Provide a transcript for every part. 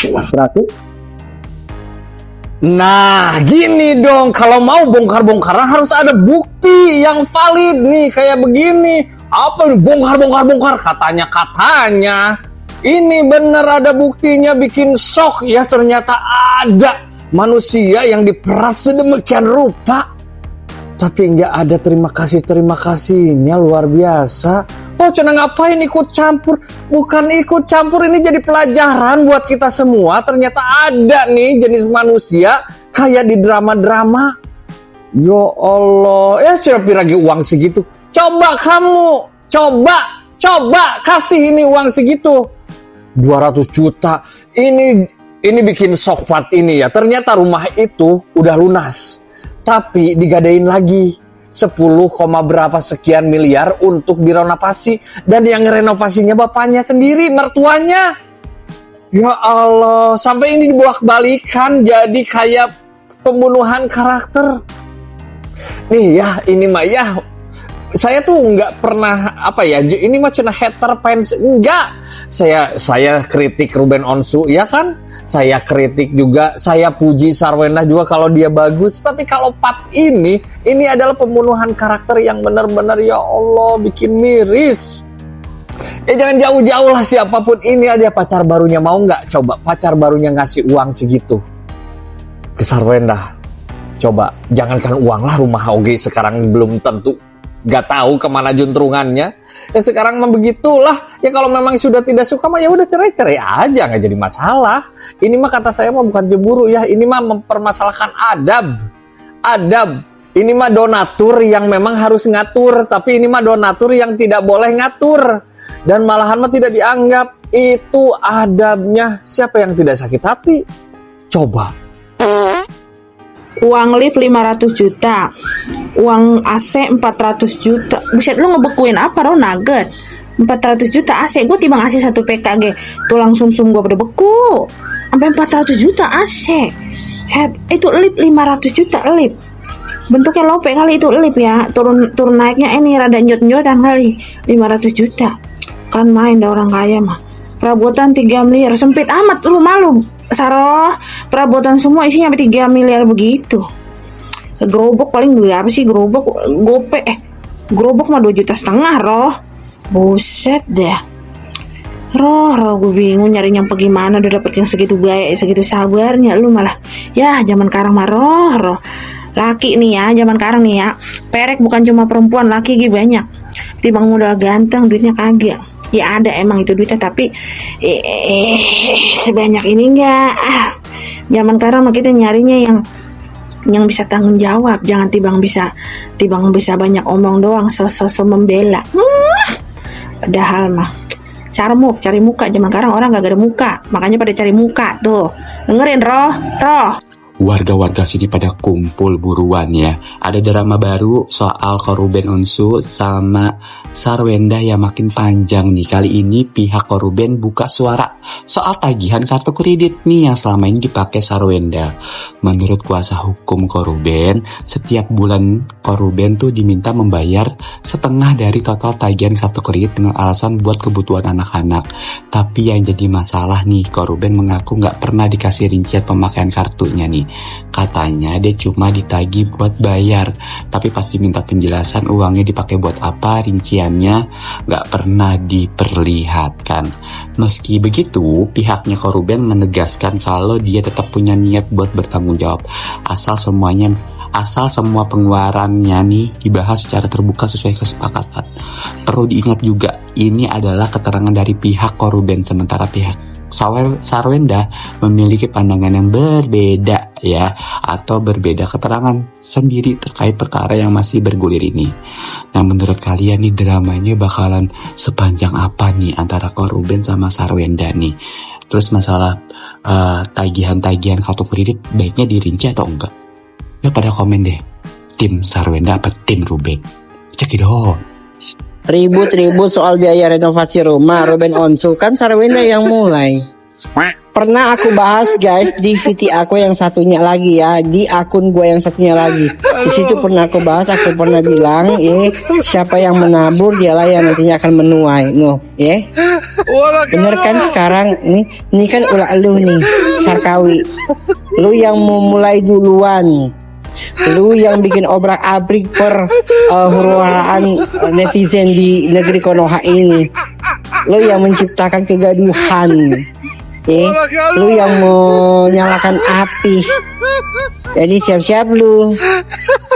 Berarti? Nah, gini dong. Kalau mau bongkar-bongkaran harus ada bukti yang valid nih. Kayak begini. Apa nih bongkar-bongkar? Katanya. Ini bener ada buktinya, bikin shock ya. Ternyata ada manusia yang diperas sedemikian rupa. Tapi nggak ada terima kasihnya, luar biasa. Oh, Cina ngapain ikut campur? Bukan ikut campur, ini jadi pelajaran buat kita semua. Ternyata ada nih jenis manusia kayak di drama-drama. Ya Allah, ya coba lagi uang segitu. Coba kamu, coba kasih ini uang segitu. 200 juta. Ini bikin shock part ini ya. Ternyata rumah itu udah lunas. Tapi digadein lagi 10, berapa sekian miliar untuk direnovasi. Dan yang renovasinya bapaknya sendiri, mertuanya. Ya Allah, sampai ini dibolak-balikan jadi kayak pembunuhan karakter. Nih ya, ini mah ya, saya tuh nggak pernah ini mah cina hater fans, enggak. Saya kritik Ruben Onsu ya kan, saya kritik juga, saya puji Sarwenda juga kalau dia bagus. Tapi kalau part ini adalah pembunuhan karakter yang benar-benar ya Allah bikin miris. Ya jangan jauh-jauh lah, siapapun ini ada pacar barunya, mau nggak coba pacar barunya ngasih uang segitu ke Sarwenda? Coba, jangankan uang lah, rumah oge sekarang belum tentu. Gak tahu kemana juntrungannya. Ya sekarang mah begitulah. Ya kalau memang sudah tidak suka mah ya udah cerai aja, nggak jadi masalah. Ini mah kata saya mah bukan cemburu ya. Ini mah mempermasalahkan adab. Ini mah donatur yang memang harus ngatur, tapi ini mah donatur yang tidak boleh ngatur. Dan malahan mah tidak dianggap. Itu adabnya. Siapa yang tidak sakit hati? Coba. Uang lift 500 juta, uang AC 400 juta. Buset, lu ngebekuin apa Ro, nugget 400 juta AC. Gue timbang AC 1 PKG, tulang sumsum gue pada beku. Sampai 400 juta AC. Itu lift 500 juta lift. Bentuknya lope kali itu lift ya. Turun naiknya ini rada njot-njotan kali. 500 juta. Kan main dah orang kaya mah. Perabotan 3 miliar, sempit amat lu malu. Saroh, perabotan semua isinya 3 miliar begitu. Gerobak paling beli apa sih gerobak? Gerobak mah 2,5 juta Roh. Buset deh. Roh, gue bingung nyari yang gimana udah dapet yang segitu gaya, segitu sabarnya lu malah. Ya, zaman sekarang mah roh. Laki nih ya, zaman sekarang nih ya. Perek bukan cuma perempuan, laki gitu banyak. Timbang modal ganteng, duitnya kagak. Ya ada emang itu duitnya, tapi sebanyak ini enggak. Zaman sekarang mah kita nyarinya yang bisa tanggung jawab, jangan timbang bisa banyak omong doang, sosok membela. Padahal mah cari muka. Zaman sekarang orang gak ada muka, makanya pada cari muka tuh. Dengerin roh. Warga-warga sini pada kumpul buruan ya. Ada drama baru soal Ruben Onsu sama Sarwenda yang makin panjang nih. Kali ini pihak Ruben buka suara soal tagihan kartu kredit nih yang selama ini dipakai Sarwenda. Menurut kuasa hukum Ruben, setiap bulan Ruben tuh diminta membayar setengah dari total tagihan kartu kredit dengan alasan buat kebutuhan anak-anak. Tapi yang jadi masalah nih, Ruben mengaku nggak pernah dikasih rincian pemakaian kartunya nih. Katanya dia cuma ditagih buat bayar, tapi pas diminta penjelasan uangnya dipakai buat apa, rinciannya nggak pernah diperlihatkan. Meski begitu, pihaknya Ruben menegaskan kalau dia tetap punya niat buat bertanggung jawab asal semua pengeluarannya nih dibahas secara terbuka sesuai kesepakatan. Perlu diingat juga, ini adalah keterangan dari pihak Ruben, sementara pihak Sarwenda memiliki pandangan yang berbeda ya, atau berbeda keterangan sendiri terkait perkara yang masih bergulir ini. Nah, menurut kalian nih dramanya bakalan sepanjang apa nih antara Ruben sama Sarwenda nih? Terus masalah tagihan-tagihan kartu kredit baiknya dirinci atau enggak? Ya pada komen deh, tim Sarwenda apa tim Ruben? Cekidot. Ribut soal biaya renovasi rumah Ruben Onsu, kan Sarwenda yang mulai. Pernah aku bahas guys di VT aku yang satunya lagi ya, di akun gue yang satunya lagi. Di situ pernah aku bahas, aku pernah bilang, siapa yang menabur dialah yang nantinya akan menuai. No, bener kan sekarang ini kan ulah lu nih, Sarkawi. Lu yang memulai duluan. Lu yang bikin obrak-abrik per huru-haraan netizen di negeri Konoha ini. Lu yang menciptakan kegaduhan. Lu yang menyalakan api. Jadi siap-siap lu.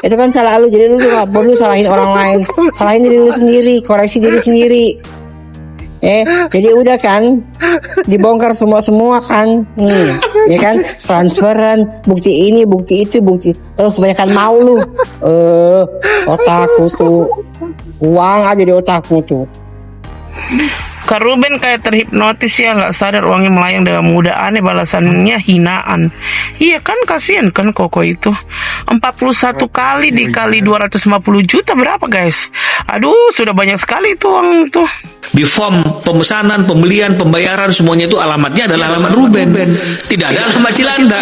Itu kan salah lu. Jadi lu gak perlu salahin orang lain. Salahin diri lu sendiri. Koreksi diri sendiri. Jadi udah kan dibongkar semua kan. Nih, ya kan, transferan, bukti ini, bukti itu, bukti. Kebanyakan mau lu. Otakku tuh. Uang aja di otakmu tuh. Kak Ruben kayak terhipnotis ya, nggak sadar uangnya melayang dengan mudah. Aneh, balasannya hinaan. Iya kan, kasihan kan Koko itu. 41 kali dikali 250 juta berapa guys? Aduh, sudah banyak sekali itu uang tuh. Di form pemesanan, pembelian, pembayaran semuanya itu alamatnya adalah alamat Ruben. Tidak ada alamat Cilanda.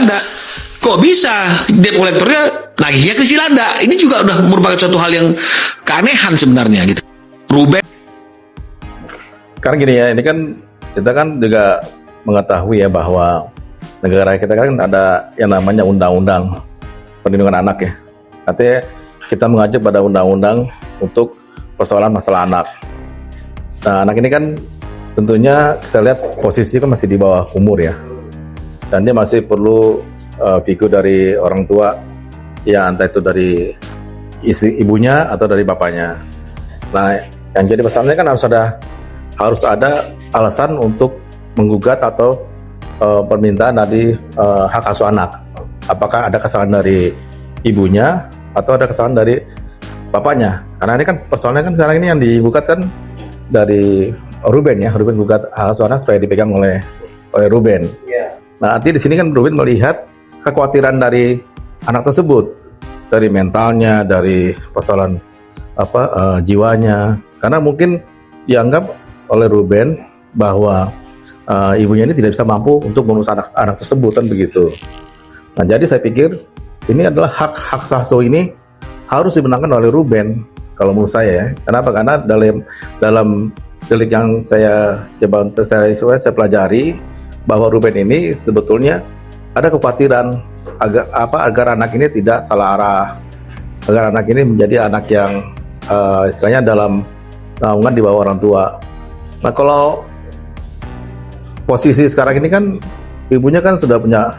Kok bisa debt kolektornya nagihnya ke Cilanda? Ini juga udah merupakan suatu hal yang keanehan sebenarnya gitu. Ruben. Karena gini ya, ini kan kita kan juga mengetahui ya bahwa negara kita kan ada yang namanya Undang-Undang Perlindungan Anak ya. Artinya kita mengacu pada undang-undang untuk persoalan masalah anak. Nah, anak ini kan tentunya kita lihat posisi kan masih di bawah umur ya. Dan dia masih perlu figur dari orang tua, ya entah itu dari ibunya atau dari bapaknya. Nah, yang jadi masalahnya kan harus ada alasan untuk menggugat atau permintaan dari hak asuh anak. Apakah ada kesalahan dari ibunya atau ada kesalahan dari bapaknya? Karena ini kan persoalannya kan sekarang ini yang digugat kan dari Ruben ya. Ruben gugat hak asuh anak supaya dipegang oleh Ruben. Nah, nanti di sini kan Ruben melihat kekhawatiran dari anak tersebut, dari mentalnya, dari persoalan jiwanya. Karena mungkin dianggap oleh Ruben bahwa ibunya ini tidak bisa mampu untuk mengurus anak tersebut kan begitu. Nah, jadi saya pikir ini adalah hak asuh ini harus dimenangkan oleh Ruben kalau menurut saya ya. Kenapa? Karena dalam delik yang saya coba untuk saya pelajari bahwa Ruben ini sebetulnya ada kekhawatiran agar anak ini tidak salah arah, agar anak ini menjadi anak yang istilahnya dalam naungan di bawah orang tua. Nah, kalau posisi sekarang ini kan ibunya kan sudah punya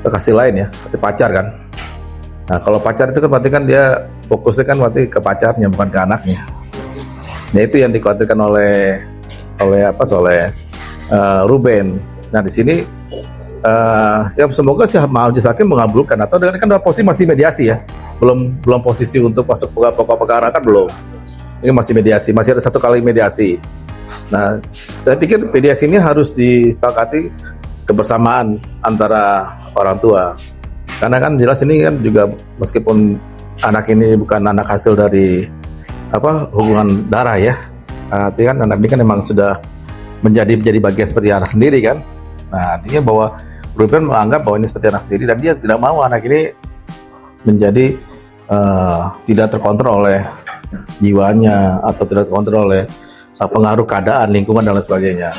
kekasih lain ya, seperti pacar kan. Nah, kalau pacar itu kan berarti kan dia fokusnya kan berarti ke pacarnya bukan ke anaknya. Nah, itu yang dikhawatirkan oleh Ruben. Nah, di sini ya semoga sih majelis hakim mengabulkan atau dengan kan posisi masih mediasi ya. Belum posisi untuk masuk pokok perkara kan belum. Ini masih mediasi, masih ada 1 kali mediasi. Nah, saya pikir mediasi ini harus disepakati kebersamaan antara orang tua. Karena kan jelas ini kan juga meskipun anak ini bukan anak hasil dari hubungan darah ya. Artinya kan anak ini kan memang sudah menjadi bagian seperti anak sendiri kan. Nah, artinya bahwa Ruben menganggap bahwa ini seperti anak sendiri dan dia tidak mau anak ini menjadi tidak terkontrol oleh jiwanya atau tidak terkontrol oleh pengaruh keadaan, lingkungan dan lain sebagainya.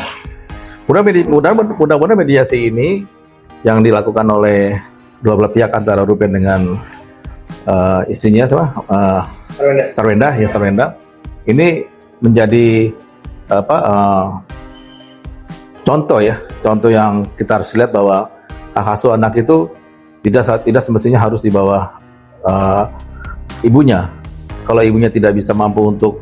Mudah-mudahan mediasi ini yang dilakukan oleh dua belah pihak antara Ruben dengan istrinya Sarwenda ini menjadi contoh yang kita harus lihat bahwa hak asuh anak itu tidak semestinya harus di bawah ibunya. Kalau ibunya tidak bisa mampu untuk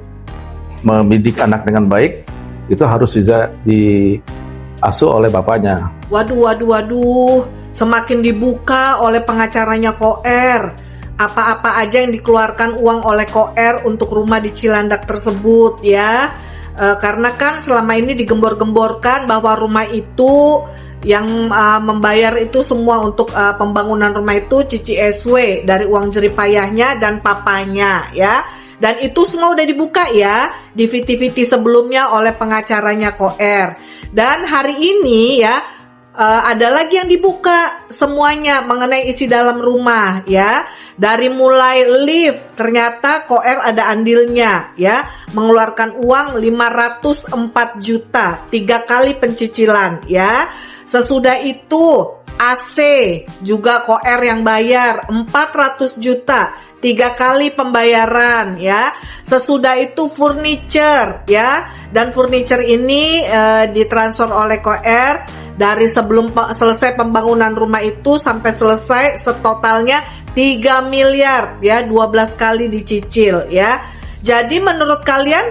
mendidik anak dengan baik, itu harus bisa diasuh oleh bapaknya. Waduh, semakin dibuka oleh pengacaranya Koer. Apa-apa aja yang dikeluarkan uang oleh Koer untuk rumah di Cilandak tersebut ya. Karena kan selama ini digembor-gemborkan bahwa rumah itu yang membayar itu semua untuk pembangunan rumah itu Cici SW dari uang jeripayahnya dan papanya ya. Dan itu semua udah dibuka ya di VT-VT sebelumnya oleh pengacaranya Koer. Dan hari ini ya ada lagi yang dibuka semuanya mengenai isi dalam rumah ya. Dari mulai lift ternyata Koer ada andilnya ya, mengeluarkan uang 504 juta 3 kali pencicilan ya. Sesudah itu AC juga Koer yang bayar 400 juta 3 kali pembayaran ya. Sesudah itu furniture ya, dan furniture ini ditransfer oleh Koer dari sebelum selesai pembangunan rumah itu sampai selesai setotalnya 3 miliar ya, 12 kali dicicil ya. Jadi menurut kalian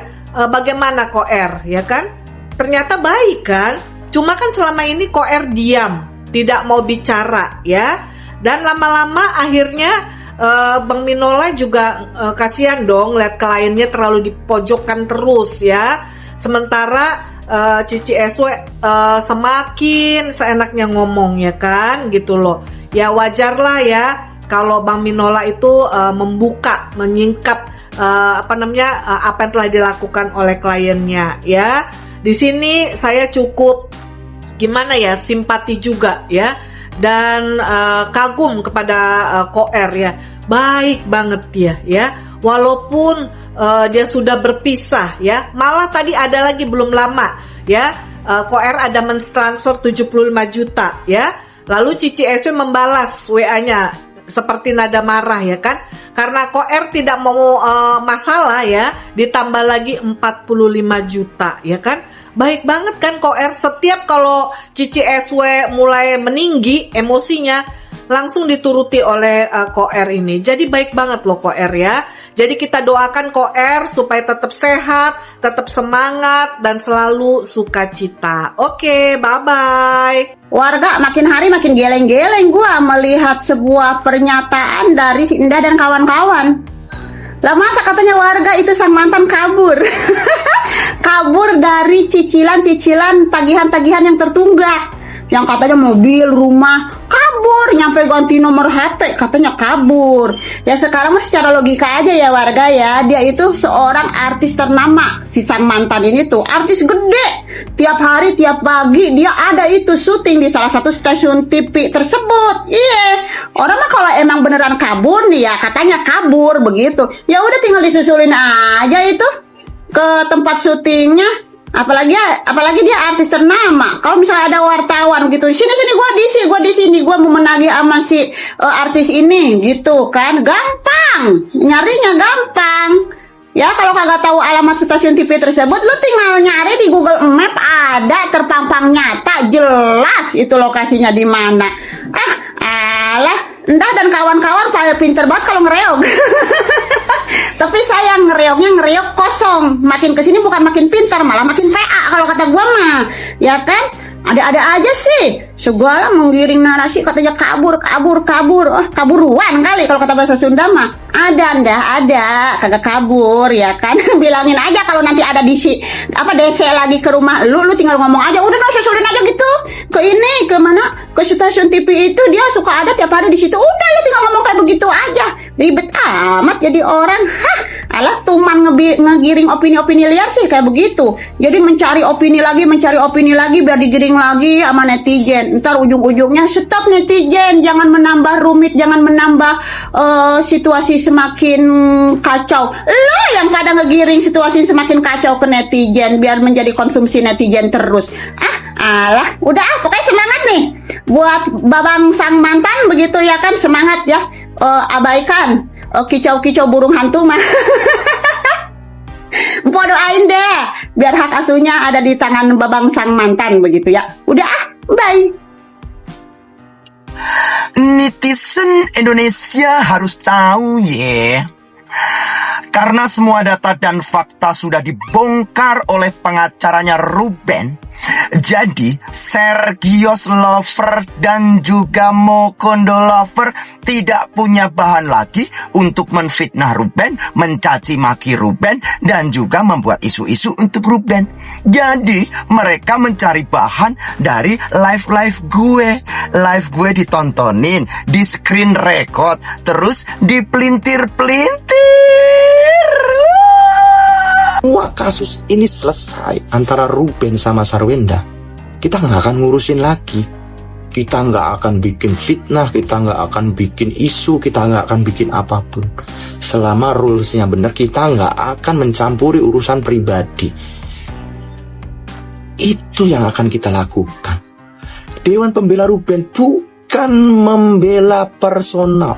bagaimana Koer ya kan? Ternyata baik kan? Cuma kan selama ini Koer diam, tidak mau bicara ya. Dan lama-lama akhirnya Bang Minola juga kasihan dong lihat kliennya terlalu dipojokkan terus ya. Sementara Cici Eswe semakin seenaknya ngomong ya kan gitu loh. Ya wajar lah ya kalau Bang Minola itu membuka, menyingkap apa yang telah dilakukan oleh kliennya ya. Di sini saya cukup gimana ya, simpati juga ya, dan kagum kepada Koer ya. Baik banget dia ya. Walaupun dia sudah berpisah ya. Malah tadi ada lagi belum lama ya, Koer ada mentransfer 75 juta ya. Lalu Cici Eswe membalas WA-nya seperti nada marah ya kan, karena Koer tidak mau masalah ya, ditambah lagi 45 juta ya kan. Baik banget kan Koer, setiap kalau Cici Eswe mulai meninggi emosinya langsung dituruti oleh Koer ini. Jadi baik banget loh Koer ya. Jadi kita doakan Koer supaya tetap sehat, tetap semangat, dan selalu sukacita. Oke, bye-bye. Warga makin hari makin geleng-geleng gua melihat sebuah pernyataan dari si Indah dan kawan-kawan. Lah masa katanya warga itu sang mantan kabur. Kabur dari cicilan-cicilan tagihan-tagihan yang tertunggak. Yang katanya mobil, rumah, kabur, nyampe ganti nomor HP, katanya kabur. Ya sekarang mah secara logika aja ya warga ya, dia itu seorang artis ternama, si sang mantan ini tuh artis gede. Tiap hari, tiap pagi dia ada itu syuting di salah satu stasiun TV tersebut. Iya, orang mah kalau emang beneran kabur nih ya katanya kabur begitu. Ya udah tinggal disusulin aja itu ke tempat syutingnya. Apalagi dia artis ternama. Kalau misalnya ada wartawan gitu, sini gua di sini gua mau menagih sama si artis ini gitu kan, gampang, nyarinya gampang. Ya kalau kagak tahu alamat stasiun TV tersebut, lu tinggal nyari di Google Map, ada terpampang nyata jelas itu lokasinya di mana. Alah, Endah dan kawan-kawan pada pinter banget kalau ngereog. Tapi saya ngereog kosong. Makin kesini bukan makin pintar, malah makin PA kalau kata gua mah. Ya kan? Ada-ada aja sih. Segala menggiring narasi katanya kabur. Oh, kaburuan kali kalau kata bahasa Sunda mah. Ada, kagak kabur ya kan. Bilangin aja kalau nanti ada DC lagi ke rumah lu tinggal ngomong aja. Udah susulin aja gitu. Ke ini, ke mana? Ke stasiun TV itu dia suka ada tiap hari di situ. Udah lu tinggal ngomong kayak begitu aja. Ribet amat jadi orang. Alah tuman ngegiring opini-opini liar sih kayak begitu. Jadi mencari opini lagi biar digiring lagi sama netizen. Ntar ujung-ujungnya stop netizen, jangan menambah rumit, jangan menambah situasi semakin kacau. Lo yang pada ngegiring situasi semakin kacau ke netizen biar menjadi konsumsi netizen terus. Alah, udah pokoknya semangat nih buat babang sang mantan begitu ya kan, semangat ya. Abaikan kicau-kicau burung hantu mah. Mpok doain deh biar hak asuhnya ada di tangan babang sang mantan begitu ya. Udah bye. Netizen Indonesia harus tahu ya, karena semua data dan fakta sudah dibongkar oleh pengacaranya Ruben. Jadi Sergios Lover dan juga Mokondo Lover tidak punya bahan lagi untuk menfitnah Ruben, mencaci maki Ruben, dan juga membuat isu-isu untuk Ruben. Jadi mereka mencari bahan dari live gue. Live gue ditontonin, di screen record, terus dipelintir-pelintir. Semua kasus ini selesai antara Ruben sama Sarwenda, kita nggak akan ngurusin lagi. Kita nggak akan bikin fitnah, kita nggak akan bikin isu, kita nggak akan bikin apapun. Selama rulesnya benar, kita nggak akan mencampuri urusan pribadi. Itu yang akan kita lakukan. Dewan Pembela Ruben bukan membela personal.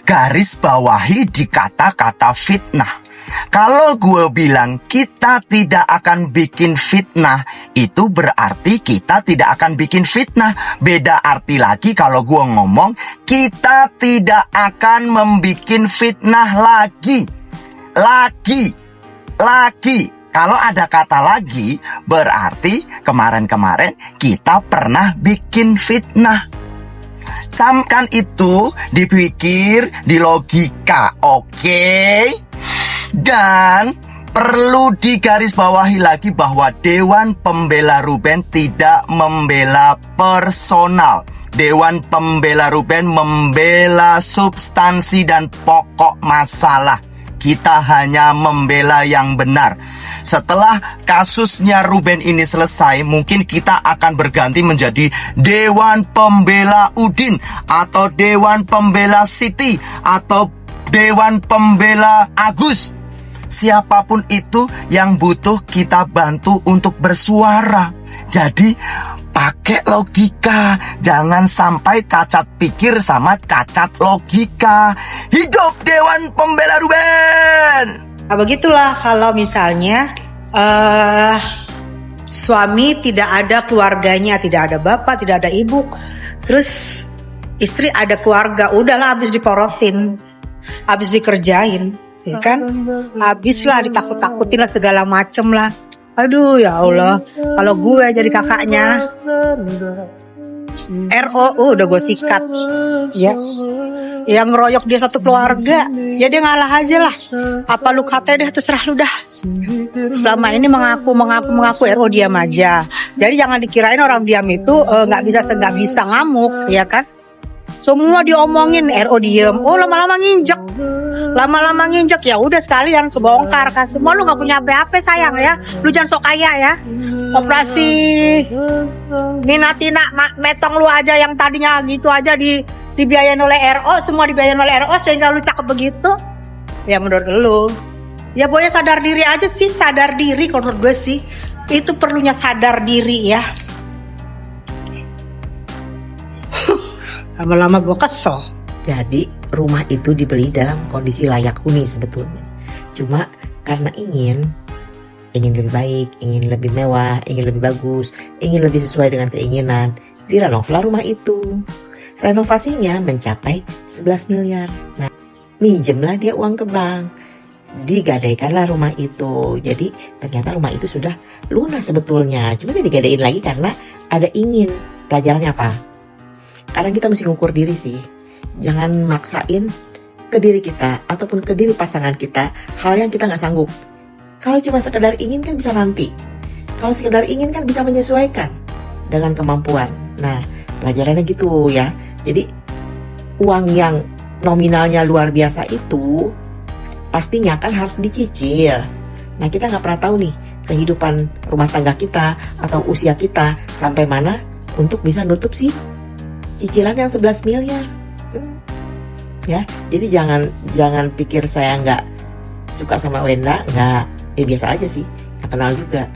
Garis bawahi di kata-kata fitnah. Kalau gue bilang kita tidak akan bikin fitnah, itu berarti kita tidak akan bikin fitnah. Beda arti lagi kalau gue ngomong kita tidak akan membikin fitnah lagi. Kalau ada kata lagi, berarti kemarin-kemarin kita pernah bikin fitnah. Camkan itu dipikir, di logika, oke? Dan perlu digarisbawahi lagi bahwa Dewan Pembela Ruben tidak membela personal. Dewan Pembela Ruben membela substansi dan pokok masalah. Kita hanya membela yang benar. Setelah kasusnya Ruben ini selesai, mungkin kita akan berganti menjadi Dewan Pembela Udin, atau Dewan Pembela Siti, atau Dewan Pembela Agus. Siapapun itu yang butuh kita bantu untuk bersuara. Jadi pakai logika, jangan sampai cacat pikir sama cacat logika. Hidup Dewan Pembela Ruben. Nah, begitulah kalau misalnya suami tidak ada keluarganya, tidak ada bapak, tidak ada ibu, terus istri ada keluarga, udahlah habis diporotin, habis dikerjain, ya kan? Habislah ditakut-takutin lah segala macem lah. Aduh ya Allah, kalau gue jadi kakaknya, RO udah gue sikat, ya. Yang ngeroyok dia satu keluarga, ya dia ngalah aja lah. Apa lu katanya deh, terserah lu dah. Selama ini mengaku RO diam aja. Jadi jangan dikirain orang diam itu nggak bisa ngamuk, ya kan? Semua diomongin RO diem, oh lama-lama nginjek ya udah sekalian kebongkar kan. Semua lu nggak punya apa-apa sayang ya, lu jangan sok kaya ya. Operasi Nina metong lu aja yang tadinya gitu aja dibiayain oleh RO, semua dibiayain oleh RO sehingga lu cakep begitu. Ya menurut lu, ya pokoknya sadar diri aja sih, sadar diri kalau menurut gue sih itu perlunya sadar diri ya. Lama-lama gue kesel. Jadi rumah itu dibeli dalam kondisi layak huni sebetulnya. Cuma karena ingin lebih baik, ingin lebih mewah, ingin lebih bagus, ingin lebih sesuai dengan keinginan, direnovlah rumah itu. Renovasinya mencapai 11 miliar. Nah, minjemlah dia uang ke bank. Digadaikanlah rumah itu. Jadi ternyata rumah itu sudah lunas sebetulnya. Cuma dia digadein lagi karena ada ingin. Pelajarannya apa? Kadang kita mesti ngukur diri sih. Jangan maksain ke diri kita ataupun ke diri pasangan kita hal yang kita nggak sanggup. Kalau cuma sekedar ingin kan bisa nanti. Kalau sekedar ingin kan bisa menyesuaikan dengan kemampuan. Nah, pelajarannya gitu ya. Jadi uang yang nominalnya luar biasa itu pastinya kan harus dicicil. Nah, kita nggak pernah tahu nih kehidupan rumah tangga kita atau usia kita sampai mana untuk bisa nutup sih cicilan yang 11 miliar. Ya, jadi jangan pikir saya nggak suka sama Wenda, nggak, biasa aja sih, nggak kenal juga.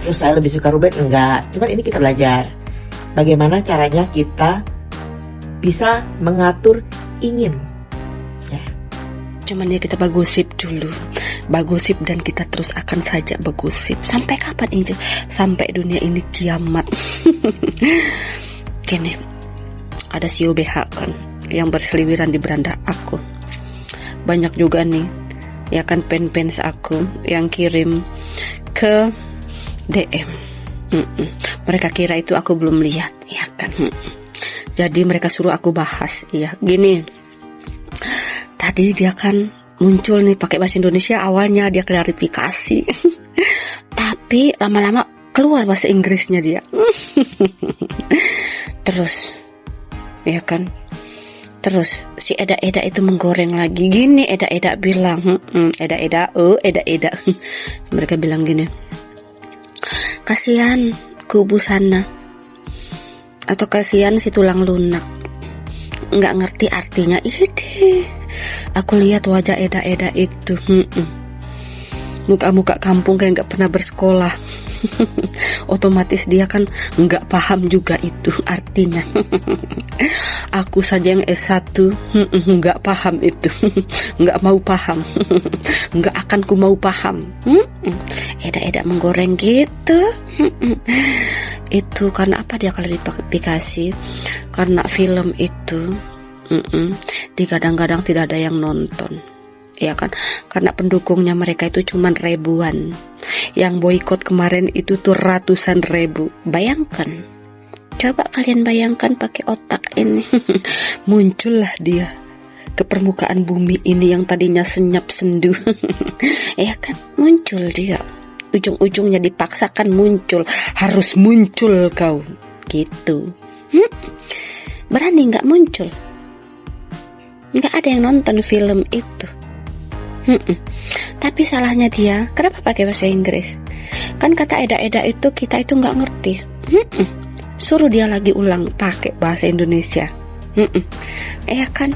Terus saya lebih suka Ruben, enggak. Cuman ini kita belajar bagaimana caranya kita bisa mengatur ingin. Ya. Cuman ya kita bagusip dulu, bagusip dan kita terus akan saja bagusip. Sampai kapan Angel? Sampai dunia ini kiamat. Gini, ada si UBH kan yang berseliweran di beranda aku. Banyak juga nih ya kan fans aku yang kirim ke DM. Mereka kira itu aku belum lihat ya kan. Jadi mereka suruh aku bahas ya. Gini, tadi dia kan muncul nih pakai bahasa Indonesia, awalnya dia klarifikasi. Tapi lama-lama keluar bahasa Inggrisnya dia. Terus ya kan, terus si Eda itu menggoreng lagi. Gini Eda bilang, Eda mereka bilang gini, kasihan kubu sana, Atau kasihan si tulang lunak, nggak ngerti artinya. Ide, aku lihat wajah Eda itu, muka-muka kampung kayak nggak pernah bersekolah. Otomatis dia kan nggak paham juga itu artinya. Aku saja yang S1 nggak paham itu. Nggak mau paham. Nggak akan ku mau paham. Eda menggoreng gitu. Itu karena apa dia klarifikasi? Karena film itu kadang-kadang tidak ada yang nonton, ya kan? Karena pendukungnya mereka itu cuman ribuan. Yang boikot kemarin itu tuh ratusan ribu. Bayangkan, coba kalian bayangkan pakai otak ini. Muncullah dia ke permukaan bumi ini yang tadinya senyap sendu. Ya kan, muncul dia. Ujung-ujungnya dipaksakan muncul. Harus muncul kau, gitu. Berani nggak muncul? Nggak ada yang nonton film itu. Tapi salahnya dia, kenapa pakai bahasa Inggris? Kan kata Eda itu kita itu nggak ngerti. Suruh dia lagi ulang pakai bahasa Indonesia. Ya kan,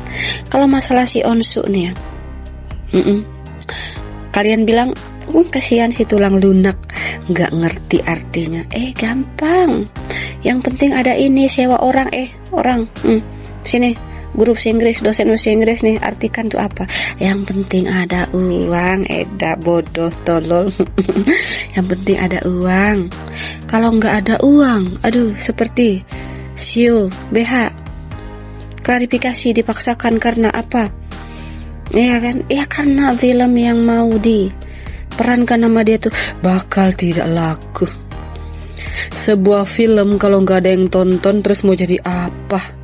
kalau masalah si Onsu nih ya, kalian bilang kasihan si tulang lunak, nggak ngerti artinya. Gampang. Yang penting ada ini, sewa orang. Sini, guru bahasa Inggris, dosen bahasa Inggris nih, artikan tuh apa. Yang penting ada uang. Eda bodoh tolol. Yang penting ada uang. Kalau nggak ada uang, aduh, seperti Sio BH klarifikasi dipaksakan karena apa? Iya kan? Ya karena film yang mau diperankan nama dia tuh bakal tidak laku. Sebuah film kalau nggak ada yang tonton terus mau jadi apa?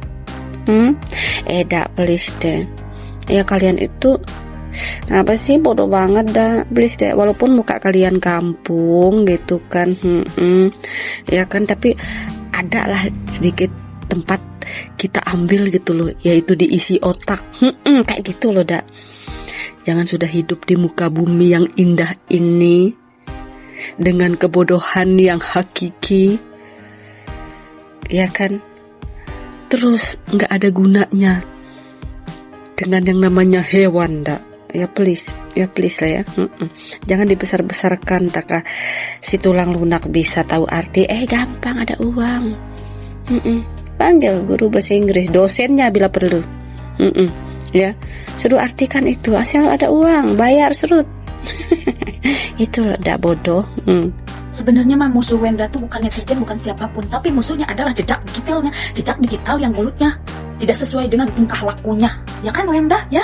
Eda please deh. Ya kalian itu kenapa sih bodoh banget dah, please deh. Walaupun muka kalian kampung gitu kan, ya kan, tapi ada lah sedikit tempat kita ambil gitu loh, yaitu diisi otak, kayak gitu loh dak. Jangan sudah hidup di muka bumi yang indah ini dengan kebodohan yang hakiki, ya kan? Terus nggak ada gunanya dengan yang namanya hewan dak. Ya please lah ya. Jangan dibesar-besarkan. Taka si tulang lunak bisa tahu arti. Gampang, ada uang. Panggil guru bahasa Inggris, dosennya bila perlu. Ya, suruh artikan itu. Asal ada uang, bayar surut. Itu dak bodoh. Sebenarnya mah musuh Wenda tuh bukan netizen, bukan siapapun, tapi musuhnya adalah jejak digital yang mulutnya tidak sesuai dengan tingkah lakunya. Ya kan Wenda? Ya.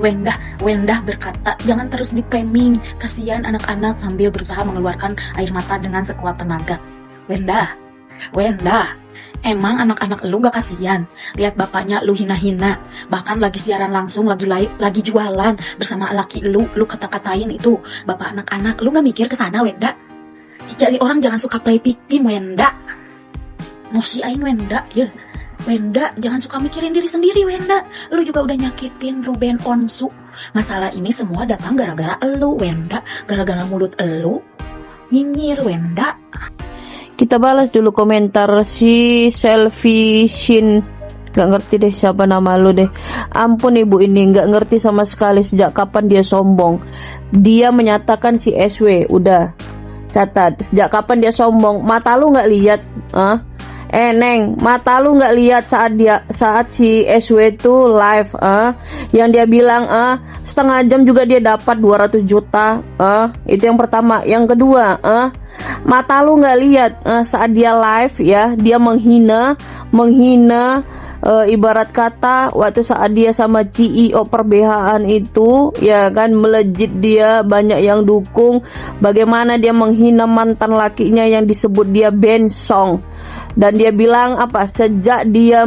Wenda berkata, jangan terus di-framing, kasihan anak-anak sambil berusaha mengeluarkan air mata dengan sekuat tenaga. Wenda, emang anak-anak lu gak kasihan? Lihat bapaknya lu hina-hina, bahkan lagi siaran langsung, lagi jualan bersama laki lu kata-katain itu bapak anak-anak. Lu gak mikir kesana Wenda? Jadi orang jangan suka play victim Wenda. Mosi aing Wenda, ya. Wenda, jangan suka mikirin diri sendiri Wenda. Lu juga udah nyakitin Ruben Onsu. Masalah ini semua datang gara-gara elu Wenda, gara-gara mulut elu nyinyir Wenda. Kita balas dulu komentar si Selfie Shin. Gak ngerti deh siapa nama lu deh. Ampun ibu ini gak ngerti sama sekali sejak kapan dia sombong. Dia menyatakan si SW. Udah catat, sejak kapan dia sombong? Mata lu gak lihat? Neng, mata lu nggak lihat saat si SW itu live, yang dia bilang setengah jam juga dia dapat 200 juta, itu yang pertama. Yang kedua, mata lu nggak lihat saat dia live ya, dia menghina ibarat kata waktu saat dia sama CEO perbehaan itu, ya kan, melejit dia, banyak yang dukung. Bagaimana dia menghina mantan lakinya yang disebut dia Bensong. Dan dia bilang apa, sejak dia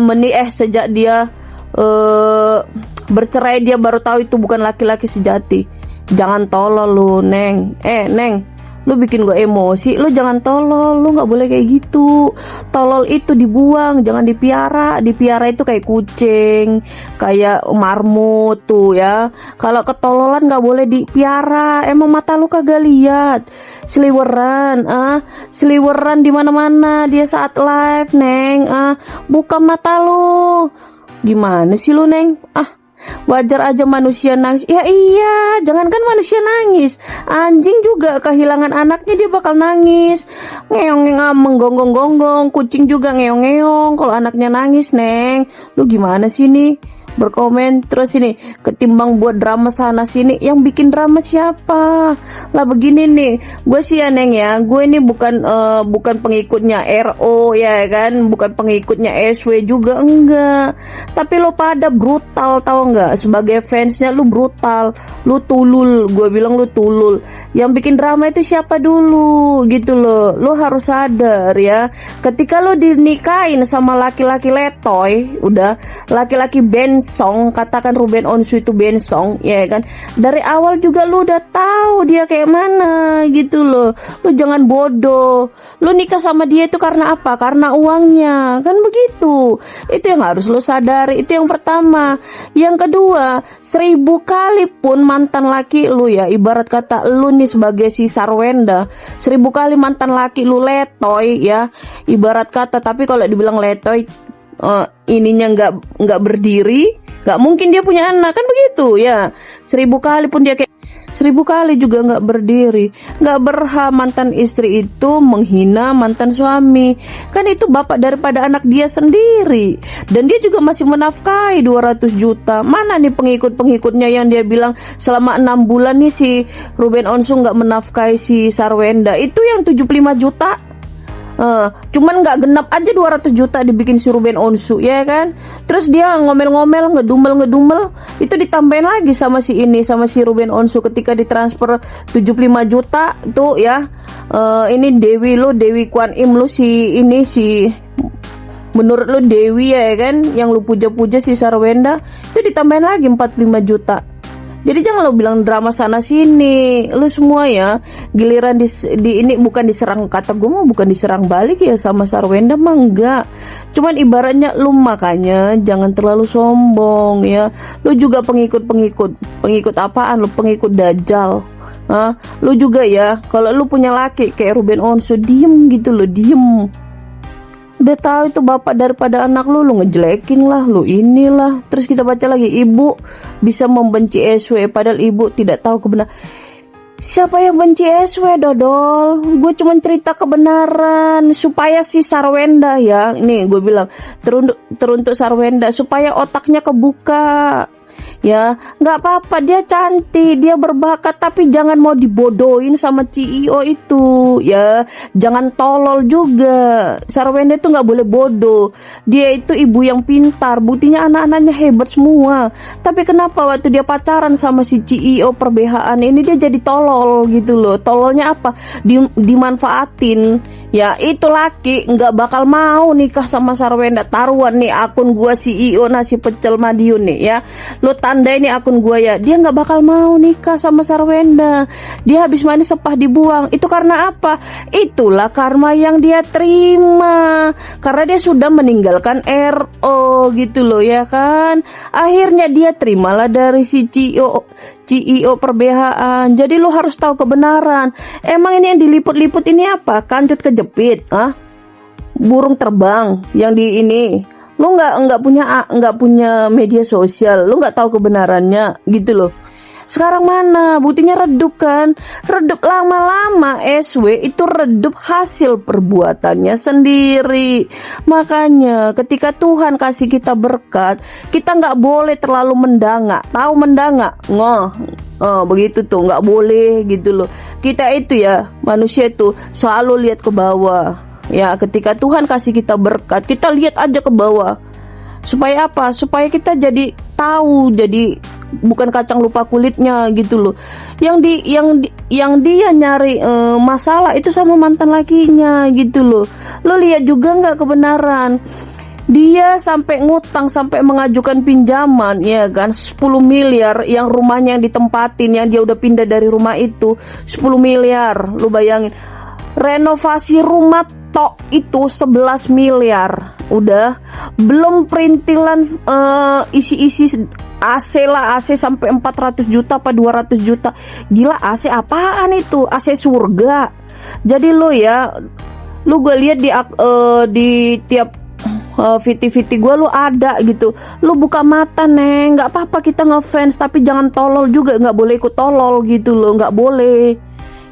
bercerai dia baru tahu itu bukan laki-laki sejati. Jangan tolol lu Neng. Neng, Lu bikin gue emosi. Lu jangan tolol, lu nggak boleh kayak gitu. Tolol itu dibuang, jangan dipiara. Dipiara itu kayak kucing, kayak marmut tuh ya. Kalau ketololan nggak boleh dipiara. Emang mata lu kagak lihat? Seliweran, seliweran di mana-mana dia saat live, Neng. Buka mata lu. Gimana sih lu, Neng? Wajar aja manusia nangis. Ya iya, jangankan manusia nangis, anjing juga kehilangan anaknya dia bakal nangis. Ngeong-ngeong menggonggong-gonggong, kucing juga ngeong-ngeong kalau anaknya nangis, Neng. Lu gimana sih nih? Berkomen terus ini, ketimbang buat drama sana sini, yang bikin drama siapa? Lah begini nih, gue sih ya Neng ya, gue ini bukan pengikutnya RO ya kan, bukan pengikutnya SW juga enggak. Tapi lo pada brutal tau enggak? Sebagai fansnya lu brutal, lu tulul, gue bilang lu tulul. Yang bikin drama itu siapa dulu gitu loh. Lo harus sadar ya, ketika lo dinikahin sama laki-laki letoy, udah laki-laki bensong, katakan Ruben Onsu itu bensong ya kan, dari awal juga lu udah tahu dia kayak mana gitu loh. Lu jangan bodoh, lu nikah sama dia itu karena apa? Karena uangnya kan begitu. Itu yang harus lu sadari, itu yang pertama. Yang kedua, 1000 kali pun mantan laki lu ya, ibarat kata lu nih sebagai si Sarwenda, 1000 kali mantan laki lu letoy ya, ibarat kata. Tapi kalau dibilang letoy, ininya nggak berdiri, nggak mungkin dia punya anak kan begitu ya. 1000 kali pun dia kayak 1000 kali juga nggak berdiri. Nggak berhak mantan istri itu menghina mantan suami, kan itu bapak daripada anak dia sendiri, dan dia juga masih menafkahi 200 juta. Mana nih pengikut-pengikutnya yang dia bilang selama 6 bulan nih si Ruben Onsu nggak menafkahi si Sarwenda, itu yang 75 juta. Cuman nggak genap aja 200 juta dibikin si Ruben Onsu ya kan. Terus dia ngomel-ngomel, ngedumel, itu ditambahin lagi sama si ini, sama si Ruben Onsu ketika ditransfer 75 juta tuh ya. Ini Dewi Kwan Im lu si ini si, menurut lu Dewi ya kan, yang lu puja-puja si Sarwenda, itu ditambahin lagi 45 juta. Jadi jangan lo bilang drama sana sini, lu semua ya giliran di ini bukan diserang, kata gue mah bukan diserang balik ya sama Sarwenda mah enggak. Cuman ibaratnya lu makanya jangan terlalu sombong ya. Lu juga pengikut apaan? Lu pengikut Dajjal. Lu juga ya, kalau lu punya laki kayak Ruben Onsu, diem gitu lo, diem. Udah tahu itu bapak daripada anak lu ngejelekin lah, lu inilah. Terus kita baca lagi, ibu bisa membenci SW padahal ibu tidak tahu kebenaran. Siapa yang benci SW, Dodol? Gue cuma cerita kebenaran supaya si Sarwenda ya, nih gue bilang teruntuk Sarwenda supaya otaknya kebuka. Ya, nggak apa-apa, dia cantik, dia berbakat, tapi jangan mau dibodohin sama CEO itu ya. Jangan tolol juga. Sarwenda itu nggak boleh bodoh. Dia itu ibu yang pintar, buktinya anak-anaknya hebat semua. Tapi kenapa waktu dia pacaran sama si CEO per-BH-an ini dia jadi tolol gitu loh. Tololnya apa? Dimanfaatin. Ya, itu laki nggak bakal mau nikah sama Sarwenda. Taruhan nih akun gua CEO nasi pecel Madiun nih ya. Lu tanda ini akun gua ya, dia nggak bakal mau nikah sama Sarwenda. Dia habis mandi sepah dibuang. Itu karena apa? Itulah karma yang dia terima, karena dia sudah meninggalkan RO gitu loh ya kan. Akhirnya dia terimalah dari si CEO per-BH-an. Jadi lu harus tahu kebenaran. Emang ini yang diliput-liput ini apa? Kancut kejepit, burung terbang yang di ini. Lu nggak punya media sosial, lu nggak tahu kebenarannya gitu loh. Sekarang mana buktinya? Redup kan, redup. Lama-lama SW itu redup hasil perbuatannya sendiri. Makanya ketika Tuhan kasih kita berkat, kita nggak boleh terlalu mendangak. Tahu mendangak? Begitu tuh, nggak boleh gitu loh. Kita itu ya manusia itu selalu lihat ke bawah. Ya, ketika Tuhan kasih kita berkat, kita lihat aja ke bawah. Supaya apa? Supaya kita jadi tahu, jadi bukan kacang lupa kulitnya gitu loh. Yang dia nyari masalah itu sama mantan lakinya gitu loh. Lo lihat juga nggak kebenaran? Dia sampai ngutang, sampai mengajukan pinjaman, ya kan, 10 miliar yang rumahnya yang ditempatin, yang dia udah pindah dari rumah itu 10 miliar. Lu bayangin, renovasi rumah tok itu 11 miliar. Udah, belum perintilan isi-isi AC lah, AC sampai 400 juta apa 200 juta. Gila, AC apaan itu? AC surga. Jadi lu ya, lu gue lihat di tiap VT gue lu ada gitu. Lu buka mata, Neng. Nggak apa-apa kita ngefans, tapi jangan tolol juga. Nggak boleh ikut tolol gitu loh, nggak boleh.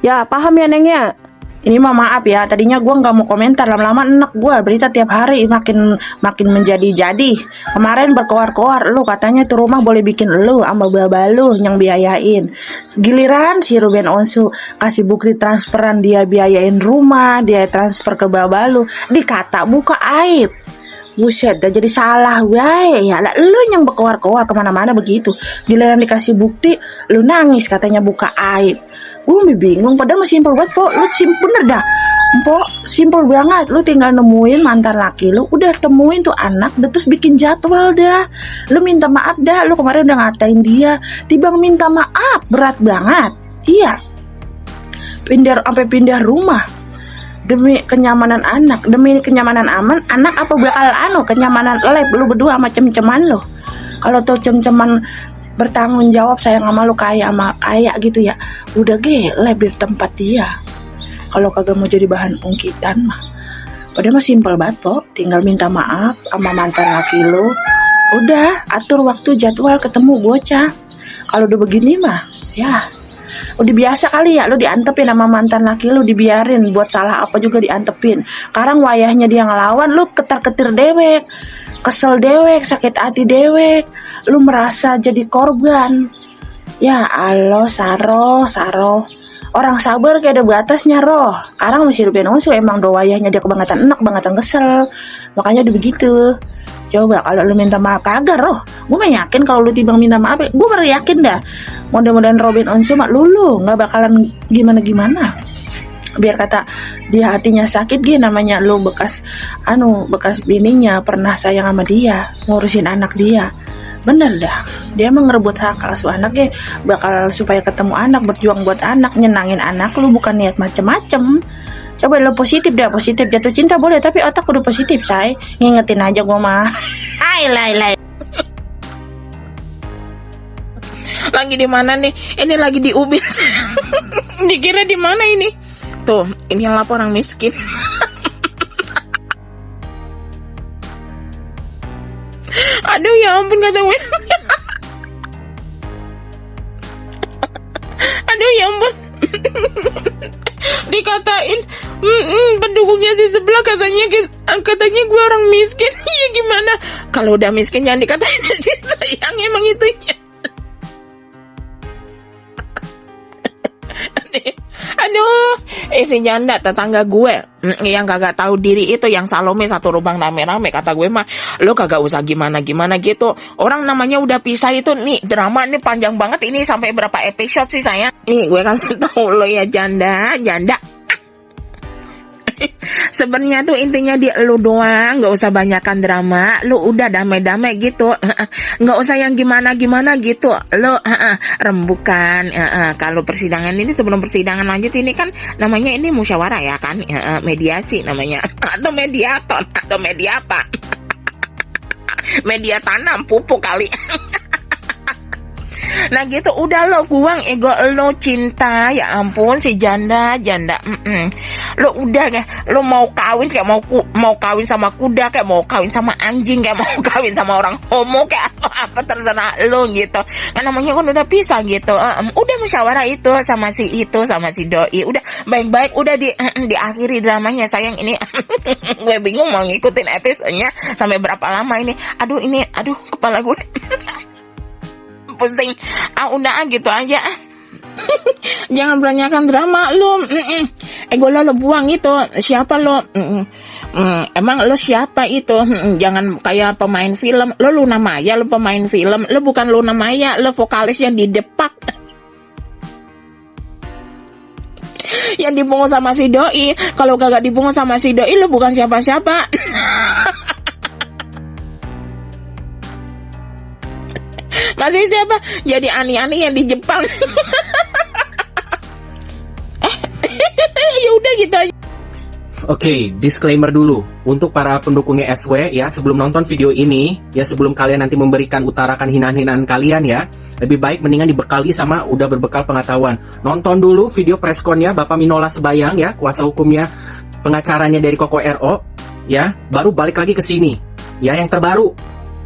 Ya paham ya, Neng ya? Ini mah maaf ya, tadinya gue nggak mau komentar, lama-lama enak gue berita tiap hari makin menjadi-jadi. Kemarin berkoar-koar, lu katanya tuh rumah boleh bikin lu sama baba lu yang biayain. Giliran si Ruben Onsu kasih bukti transferan dia biayain rumah, dia transfer ke baba lu, dikata buka aib. Buset, dah jadi salah, wae. Ya lah, lu yang berkoar-koar kemana-mana begitu. Giliran dikasih bukti, lu nangis katanya buka aib. Gue bingung, padahal masih simpel banget, Po. Lu bener dah, Po, simpel banget. Lu tinggal nemuin mantan laki lu, udah temuin tuh anak, udah terus bikin jadwal dah. Lu minta maaf dah, lu kemarin udah ngatain dia. Tibang minta maaf, berat banget. Iya, pindah rumah demi kenyamanan anak, demi kenyamanan anak apa bakal kenyamanan lab lu berdua sama cem-ceman lu. Kalau tuh cem-ceman bertanggung jawab sayang sama lu kayak gitu ya, udah gelap di tempat dia. Kalau kagak mau jadi bahan ungkitan mah, padahal mah simpel banget, Po. Tinggal minta maaf sama mantan laki lu, udah atur waktu jadwal ketemu bocah. Kalau udah begini mah ya udah biasa kali ya, lu diantepin sama mantan laki lu, dibiarin buat salah apa juga diantepin. Sekarang wayahnya dia ngelawan, lu ketar-ketir dewek, kesel dewek, sakit hati dewek, lu merasa jadi korban. Ya Allah, Saro, orang sabar kayak ada batasnya, roh. Sekarang masih Ruben Onsu emang do wayahnya dia kebangetan enak, bangetan kesel, makanya udah begitu. Coba kalau lu minta maaf kagak, roh. Gue mah yakin kalau lu tibang minta maaf, gue baru yakin dah. Mudah-mudahan Ruben Onsu mah lu nggak bakalan gimana. Biar kata dia hatinya sakit, namanya lu bekas bininya pernah sayang sama dia, ngurusin anak dia. Bener dah, dia emang ngerebut hak asuh anaknya, bakal supaya ketemu anak, berjuang buat anak, nyenangin anak lu, bukan niat macem-macem. Coba lo positif jatuh cinta boleh, tapi otak udah positif, say. Ngingetin aja gue mah. Hai. Lagi di mana nih? Ini lagi di Ubin. Dikira di mana ini? Tuh, ini yang lapor orang miskin. Aduh ya ampun, kata gue. Aduh ya ampun. Dikatain pendukungnya si sebelah katanya gue orang miskin. Ya gimana? Kalau udah miskin jangan dikatain miskin. Yang emang itunya. Aduh, si janda tetangga gue yang kagak tahu diri itu, yang Salome satu lubang rame-rame, kata gue mah lo kagak usah gimana gitu. Orang namanya udah pisah itu nih, drama nih panjang banget ini, sampai berapa episode sih sayang? Nih gue kasih tahu lo ya, janda. Sebenarnya tuh intinya di lu doang, nggak usah banyakkan drama, lu udah damai-damai gitu, nggak usah yang gimana gitu, lu rembukan. Kalau persidangan ini, sebelum persidangan lanjut ini kan namanya ini musyawarah ya kan, mediasi namanya, atau mediator, atau media apa, media tanam pupuk kali. Nah gitu, udah lo buang ego lo, cinta, ya ampun si janda. Lo udah deh, lo mau kawin kayak mau kawin sama kuda, kayak mau kawin sama anjing, kayak mau kawin sama orang homo, kayak apa terserah lo gitu. Kan namanya kan udah pisah gitu. Udah musyawarah itu sama si doi, udah baik-baik, udah diakhiri dramanya sayang ini. Gue bingung mau ngikutin episodenya sampai berapa lama ini. Aduh kepala gue pusing. Udah gitu aja. Jangan beranyakan drama lu. Ego lo buang itu. Siapa lo? Emang lo siapa itu? Jangan kayak pemain film. Lo Luna Maya, lo pemain film. Lo bukan Luna Maya, lo vokalis yang di Depak. Yang dibungkus sama si doi. Kalau kagak dibungkus sama si doi, lo bukan siapa-siapa. Kasih siapa? Jadi ani-ani yang di Jepang. Ya udah gitu aja. Oke, disclaimer dulu untuk para pendukungnya SW ya, sebelum nonton video ini ya, sebelum kalian nanti utarakan hinaan-hinaan kalian ya, lebih baik mendingan dibekali sama udah berbekal pengetahuan. Nonton dulu video pressconnya Bapak Minola Sebayang ya, kuasa hukumnya, pengacaranya dari Koko RO ya, baru balik lagi ke sini ya. Yang terbaru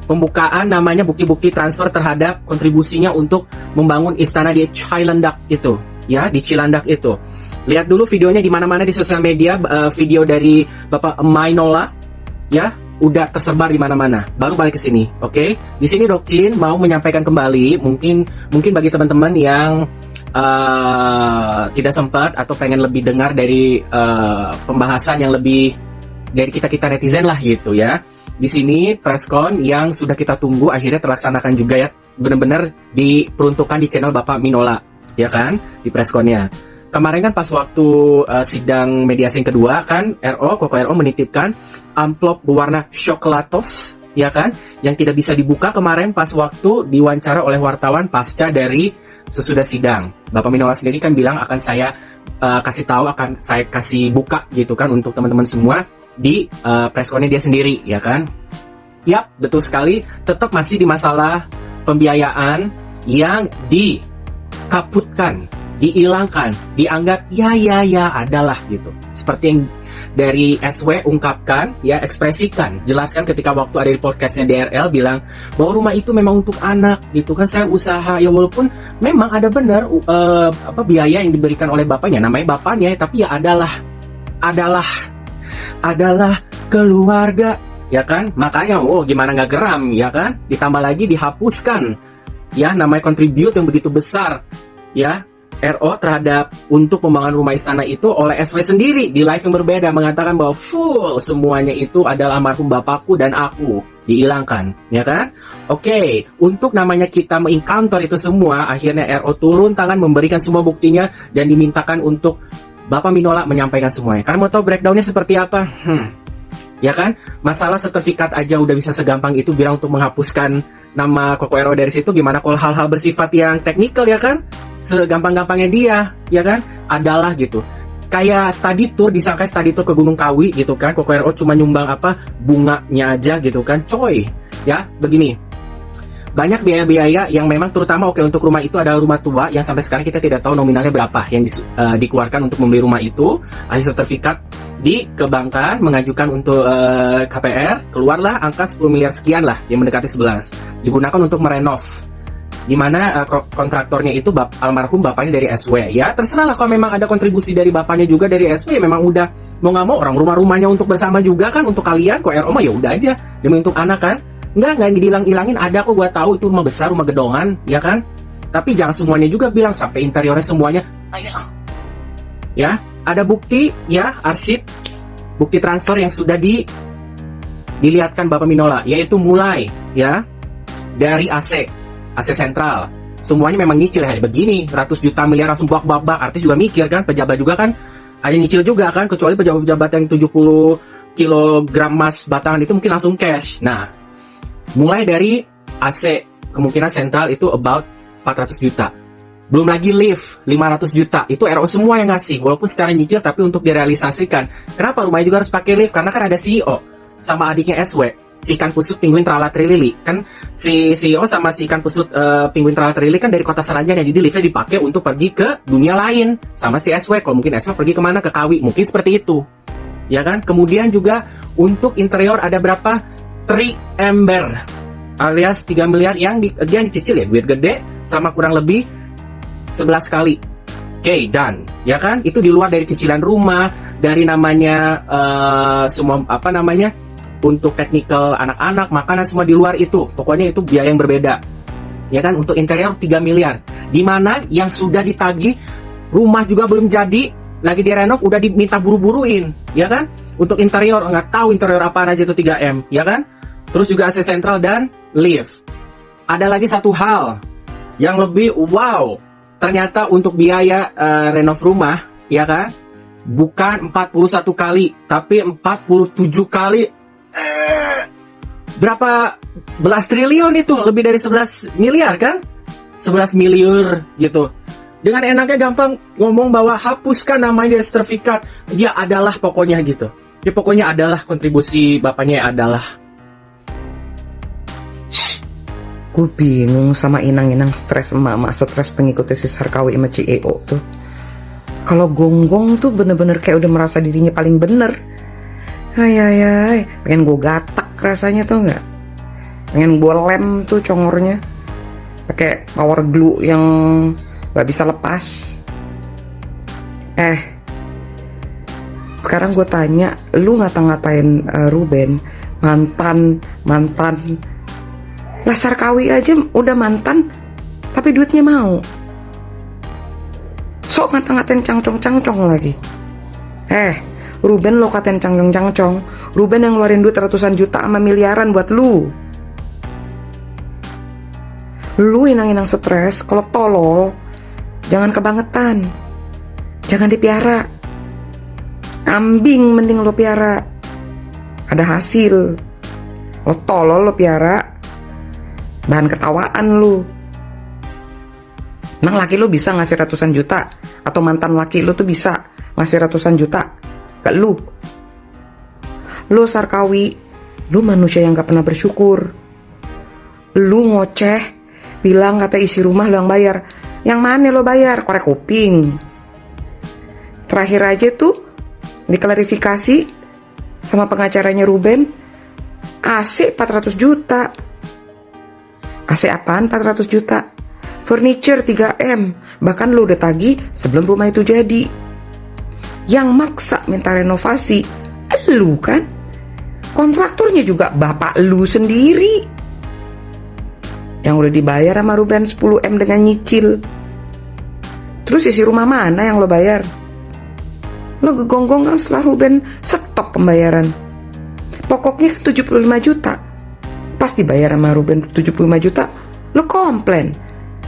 pembukaan namanya bukti-bukti transfer terhadap kontribusinya untuk membangun istana di Cilandak itu ya, di Cilandak itu. Lihat dulu videonya di mana-mana di sosial media, video dari Bapak Minola ya, udah tersebar di mana-mana. Baru balik ke sini, oke? Di sini Dokcin mau menyampaikan kembali, mungkin bagi teman-teman yang tidak sempat atau pengen lebih dengar dari pembahasan yang lebih dari kita netizen lah gitu ya. Di sini presscon yang sudah kita tunggu akhirnya terlaksanakan juga ya, benar-benar diperuntukkan di channel Bapak Minola ya kan, di pressconnya. Kemarin kan pas waktu sidang mediasi yang kedua kan, Koko RO menitipkan amplop berwarna coklatos ya kan, yang tidak bisa dibuka kemarin pas waktu diwawancara oleh wartawan pasca dari sesudah sidang. Bapak Minola sendiri kan bilang akan saya kasih tahu, akan saya kasih buka gitu kan untuk teman-teman semua di pressconnya dia sendiri ya kan. Yap, betul sekali, tetap masih di masalah pembiayaan yang dikaputkan, dihilangkan, dianggap ya adalah gitu. Seperti yang dari SW ungkapkan, ya ekspresikan, jelaskan ketika waktu ada di podcastnya DRL bilang bahwa rumah itu memang untuk anak gitu kan, saya usaha ya, walaupun memang ada benar biaya yang diberikan oleh bapaknya, namanya bapaknya, tapi ya adalah keluarga ya kan, makanya gimana nggak geram ya kan, ditambah lagi dihapuskan ya namanya contribute yang begitu besar ya RO terhadap untuk pembangunan rumah istana itu oleh SW sendiri di live yang berbeda mengatakan bahwa full semuanya itu adalah almarhum bapakku dan aku, dihilangkan ya kan. Oke, untuk namanya kita mengencounter itu semua, akhirnya RO turun tangan memberikan semua buktinya dan dimintakan untuk Bapak Minola menyampaikan semuanya. Kalian mau tahu breakdownnya seperti apa? Ya kan, masalah sertifikat aja udah bisa segampang itu bilang untuk menghapuskan nama Koko RO dari situ, gimana kalau hal-hal bersifat yang teknikal ya kan, segampang-gampangnya dia ya kan, adalah gitu. Kayak study tour, disangka study tour ke Gunung Kawi gitu kan, Koko RO cuma nyumbang bunganya aja gitu kan, coy ya. Begini, banyak biaya-biaya yang memang terutama untuk rumah itu adalah rumah tua yang sampai sekarang kita tidak tahu nominalnya berapa yang dikeluarkan untuk membeli rumah itu. Hasil sertifikat dikembangkan, mengajukan untuk KPR, keluarlah angka 10 miliar sekian lah, yang mendekati 11, digunakan untuk merenov, dimana kontraktornya itu almarhum bapaknya dari SW ya. Terserah lah, kalau memang ada kontribusi dari bapaknya juga dari SW, memang udah mau nggak mau orang rumah-rumahnya untuk bersama juga kan, untuk kalian kok RO mah ya udah aja demi untuk anak kan. Nggak dihilang-hilangin, ada kok, gua tahu itu rumah besar, rumah gedongan ya kan, tapi jangan semuanya juga bilang sampai interiornya semuanya ya. Ada bukti ya, arsip bukti transfer yang sudah dilihatkan Bapak Minola, yaitu mulai ya dari AC sentral, semuanya memang nyicil ya, begini ratus juta miliar langsung bak-bak, artis juga mikir kan, pejabat juga kan ada nyicil juga kan, kecuali pejabat-pejabat yang 70 kilogram emas batangan itu mungkin langsung cash. Nah, mulai dari AC kemungkinan sentral itu about 400 juta. Belum lagi lift 500 juta. Itu RO semua yang ngasih, walaupun secara nyicil tapi untuk direalisasikan. Kenapa rumahnya juga harus pakai lift? Karena kan ada CEO sama adiknya SW, si ikan pusut Penguin Trala Trilili. Kan si CEO sama si ikan pusut Penguin Trala Trilili kan dari kota Seranjang, jadi liftnya dipakai untuk pergi ke dunia lain. Sama si SW, kalau mungkin SW pergi kemana? Ke Kawi, mungkin seperti itu ya kan. Kemudian juga untuk interior ada berapa? 3 ember alias 3 miliar yang dicicil ya, duit gede sama kurang lebih 11 kali. Oke, done ya kan. Itu di luar dari cicilan rumah, dari namanya semua untuk teknikal anak-anak, makanan, semua di luar itu. Pokoknya itu biaya yang berbeda ya kan. Untuk interior 3 miliar, dimana yang sudah ditagih rumah juga belum jadi, lagi direnov udah diminta buru-buruin ya kan. Untuk interior nggak tahu interior apa aja itu 3M ya kan. Terus juga AC sentral dan lift. Ada lagi satu hal yang lebih wow, ternyata untuk biaya renov rumah ya kan, bukan 41 kali tapi 47 kali berapa belas triliun itu, lebih dari 11 miliar kan? 11 miliar gitu. Dengan enaknya gampang ngomong bahwa hapuskan namanya dari sertifikat. Ya adalah pokoknya gitu. Ya pokoknya adalah kontribusi bapaknya adalah. Gue bingung sama inang-inang stres emak-emak stres pengikutnya si Sarkawi sama CEO tuh. Kalau gonggong tuh bener-bener kayak udah merasa dirinya paling bener. Hai, pengen gue gatak rasanya tuh nggak? Pengen gue lem tuh congornya. Pakai power glue yang gak bisa lepas. Sekarang gue tanya, lu ngata-ngatain Ruben mantan lah, Sarkawi aja udah mantan tapi duitnya mau, sok ngata-ngatain cangcong lagi. Ruben lo katain cangcong, Ruben yang ngeluarin duit ratusan juta sama miliaran buat lu inang-inang stres. Kalau tolol jangan kebangetan, jangan dipiara. Kambing mending lo piara, ada hasil. Lo tolol lo piara, bahan ketawaan lu. Emang laki lu bisa ngasih ratusan juta? Atau mantan laki lu tuh bisa ngasih ratusan juta ke lu? Lu Sarkawi, lu manusia yang gak pernah bersyukur. Lu ngoceh, bilang kata isi rumah lu yang bayar. Yang mana lo bayar? Korek kuping. Terakhir aja tuh diklarifikasi sama pengacaranya Ruben, AC 400 juta. AC apaan 400 juta? Furniture 3M. Bahkan lu udah tagih sebelum rumah itu jadi. Yang maksa minta renovasi lu kan? Kontraktornya juga bapak lu sendiri yang udah dibayar sama Ruben 10M dengan nyicil. Terus isi rumah mana yang lo bayar? Lo gegonggong kan setelah Ruben stop pembayaran. Pokoknya 75 juta. Pas dibayar sama Ruben 75 juta, lo komplain.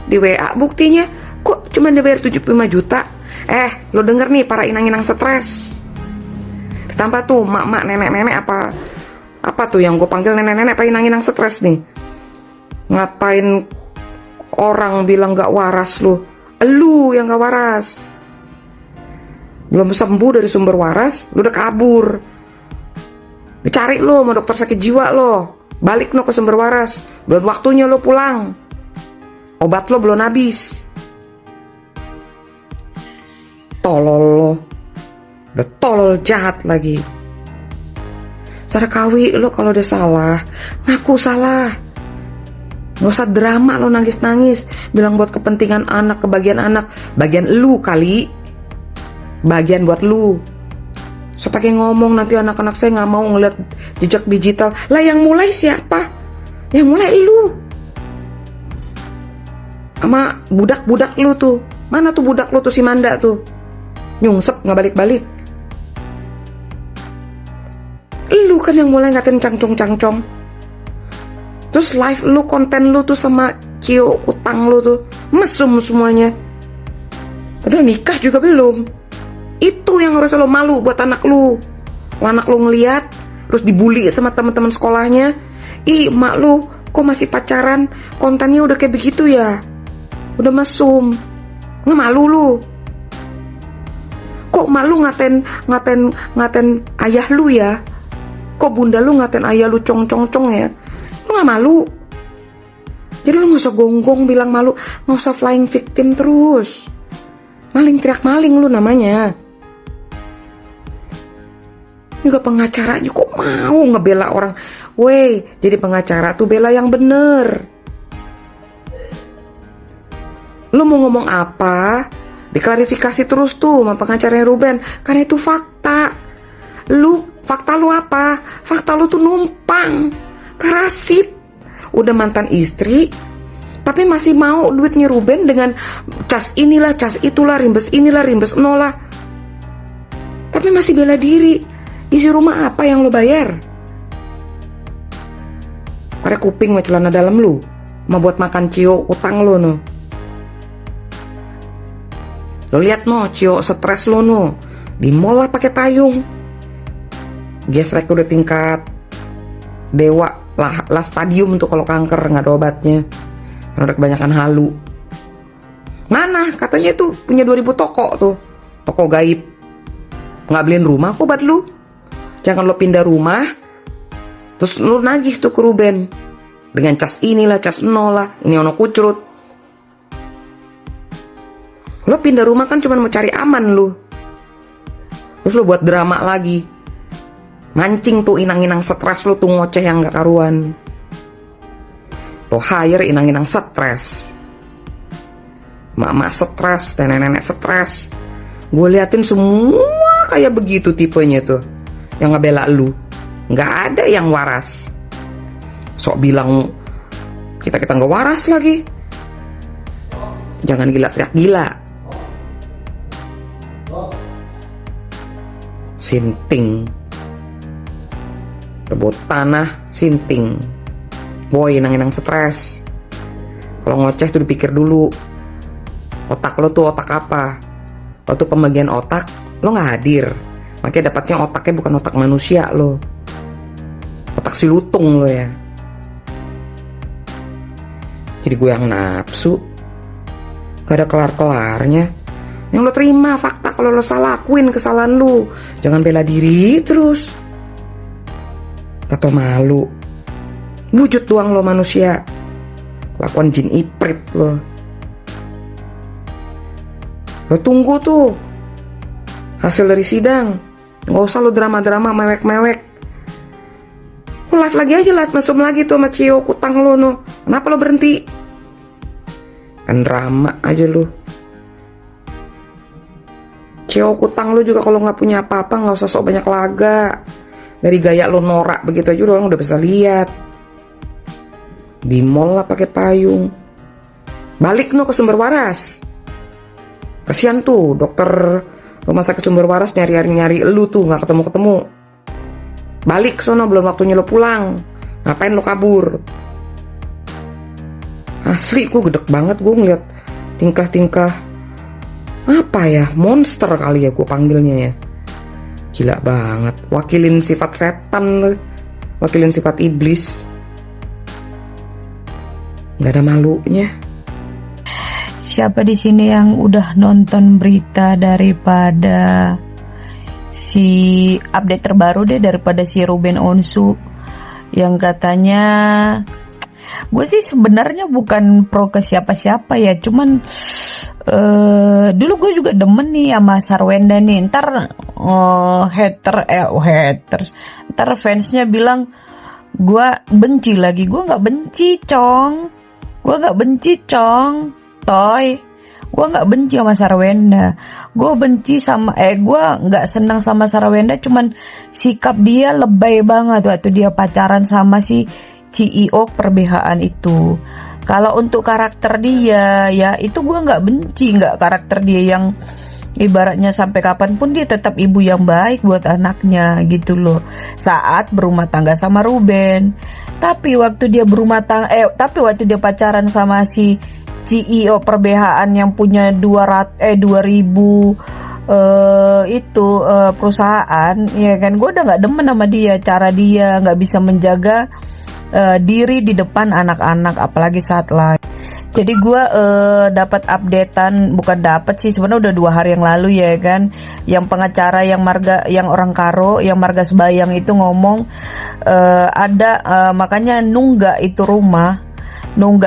Di WA buktinya, kok cuma dibayar 75 juta? Lo denger nih para inang-inang stres. Ditambah tuh mak-mak, nenek-nenek apa tuh yang gue panggil nenek-nenek apa inang-inang stres nih. Ngatain orang bilang gak waras lu yang gak waras. Belum sembuh dari sumber waras, lu udah kabur. Dicari lu sama dokter sakit jiwa lo, balik lo ke sumber waras. Belum waktunya lo pulang, obat lo belum habis. Tolol lo, udah tolol jahat lagi. Sarkawi, lo kalau udah salah ngaku salah. Gak usah drama lo nangis-nangis, bilang buat kepentingan anak, kebagian anak. Bagian lu kali, bagian buat lu. So pakai ngomong nanti anak-anak saya gak mau ngeliat jejak digital. Lah yang mulai siapa? Yang mulai lu sama budak-budak lu tuh. Mana tuh budak lu tuh si Manda tuh, nyungsep gak balik-balik. Lu kan yang mulai ngatain cangcong. Terus live lu, konten lu tuh sama Cio utang lu tuh mesum semuanya. Padahal nikah juga belum. Itu yang harus lo malu buat anak lu. Anak lu ngeliat terus dibully sama teman-teman sekolahnya. Ih, mak lu kok masih pacaran, kontennya udah kayak begitu ya, udah mesum. Nggak malu lu? Kok malu ngaten ayah lu ya? Kok bunda lu ngaten ayah lu cong ya? Lu gak malu? Jadi lu gak usah gonggong bilang malu, gak usah flying victim terus. Maling teriak maling lu namanya. Juga pengacaranya kok mau ngebela orang. Wey, jadi pengacara tuh bela yang bener. Lu mau ngomong apa? Diklarifikasi terus tuh sama pengacaranya Ruben, karena itu fakta. Fakta lu apa? Fakta lu tuh numpang, parasit. Udah mantan istri tapi masih mau duitnya Ruben dengan cas inilah, cas itulah, rimbes inilah, rimbes nolah. Tapi masih bela diri. Isi rumah apa yang lo bayar? Korek kuping sama celana dalam lu, mau buat makan Cio utang lo no. Lo lihat no, Cio stres lo no, di mall lah pakai payung. Gesrek udah tingkat Dewa lah stadium tuh kalau kanker nggak ada obatnya. Karena udah kebanyakan halu. Mana katanya itu punya 2000 toko tuh, toko gaib. Nggak beliin rumah kok obat lu. Jangan lo pindah rumah, terus lu nagih tuh ke Ruben dengan cas inilah, cas nol lah, ini ono kucrut. Lo pindah rumah kan cuma mau cari aman lu. Terus lo buat drama lagi, mancing tuh inang-inang stres lo tuh ngoceh yang gak karuan. Lo hire inang-inang stres, mak-mak stres, nenek-nenek stres. Gue liatin semua kayak begitu tipenya tuh, yang ngebela lu. Gak ada yang waras. Sok bilang kita gak waras lagi. Jangan gila teriak gila. Sinting, rebut tanah, sinting. Boy, inang-inang stres. Kalau ngoceh tuh dipikir dulu, otak lo tuh otak apa. Waktu pembagian otak lo nggak hadir, makanya dapatnya otaknya bukan otak manusia lo, otak si lutung lo ya. Jadi gue yang nafsu, gak ada kelar-kelarnya. Yang lo terima fakta kalau lo salah, akuin kesalahan lo. Jangan bela diri terus. Atau malu. Wujud doang lo manusia. Kelakuan jin iprit lo. Lo tunggu tuh hasil dari sidang. Gak usah lo drama-drama mewek-mewek. Lo live lagi aja, live mesum lagi tuh sama Cio Kutang lo no. Kenapa lo berhenti? Kan drama aja lo. Cio Kutang lu juga kalau nggak punya apa-apa nggak usah sok banyak laga. Dari gaya lo norak begitu aja orang udah bisa lihat. Di mall lah pakai payung. Balik no ke Sumber Waras. Kasian tuh dokter rumah sakit Sumber Waras nyari lu tuh nggak ketemu. Balik sono, belum waktunya lo pulang. Ngapain lo kabur? Asli gue gedek banget gue ngeliat tingkah-tingkah. Apa ya, monster kali ya gue panggilnya ya. Gila banget, wakilin sifat setan, wakilin sifat iblis. Gak ada malunya. Siapa di sini yang udah nonton berita daripada si update terbaru deh daripada si Ruben Onsu yang katanya, gue sih sebenarnya bukan pro ke siapa-siapa ya, cuman dulu gue juga demen nih sama Sarwenda nih. Ntar haters, ntar fansnya bilang gue benci lagi. Gue nggak benci cong, toy. Gue nggak benci sama Sarwenda. Gue benci sama gue nggak senang sama Sarwenda, cuman sikap dia lebay banget waktu dia pacaran sama si CEO perbehaan itu. Kalau untuk karakter dia ya itu gue nggak benci, nggak karakter dia yang ibaratnya sampai kapanpun dia tetap ibu yang baik buat anaknya gitu loh saat berumah tangga sama Ruben. Tapi waktu dia waktu dia pacaran sama si CEO perbehaan yang punya 2000 perusahaan ya kan, gue udah nggak demen sama dia, cara dia nggak bisa menjaga diri di depan anak-anak apalagi saat live. Jadi gue dapat updatean, bukan dapat sih sebenarnya udah 2 hari yang lalu ya kan, yang pengacara yang orang Karo yang Marga Sebayang itu ngomong makanya nunggak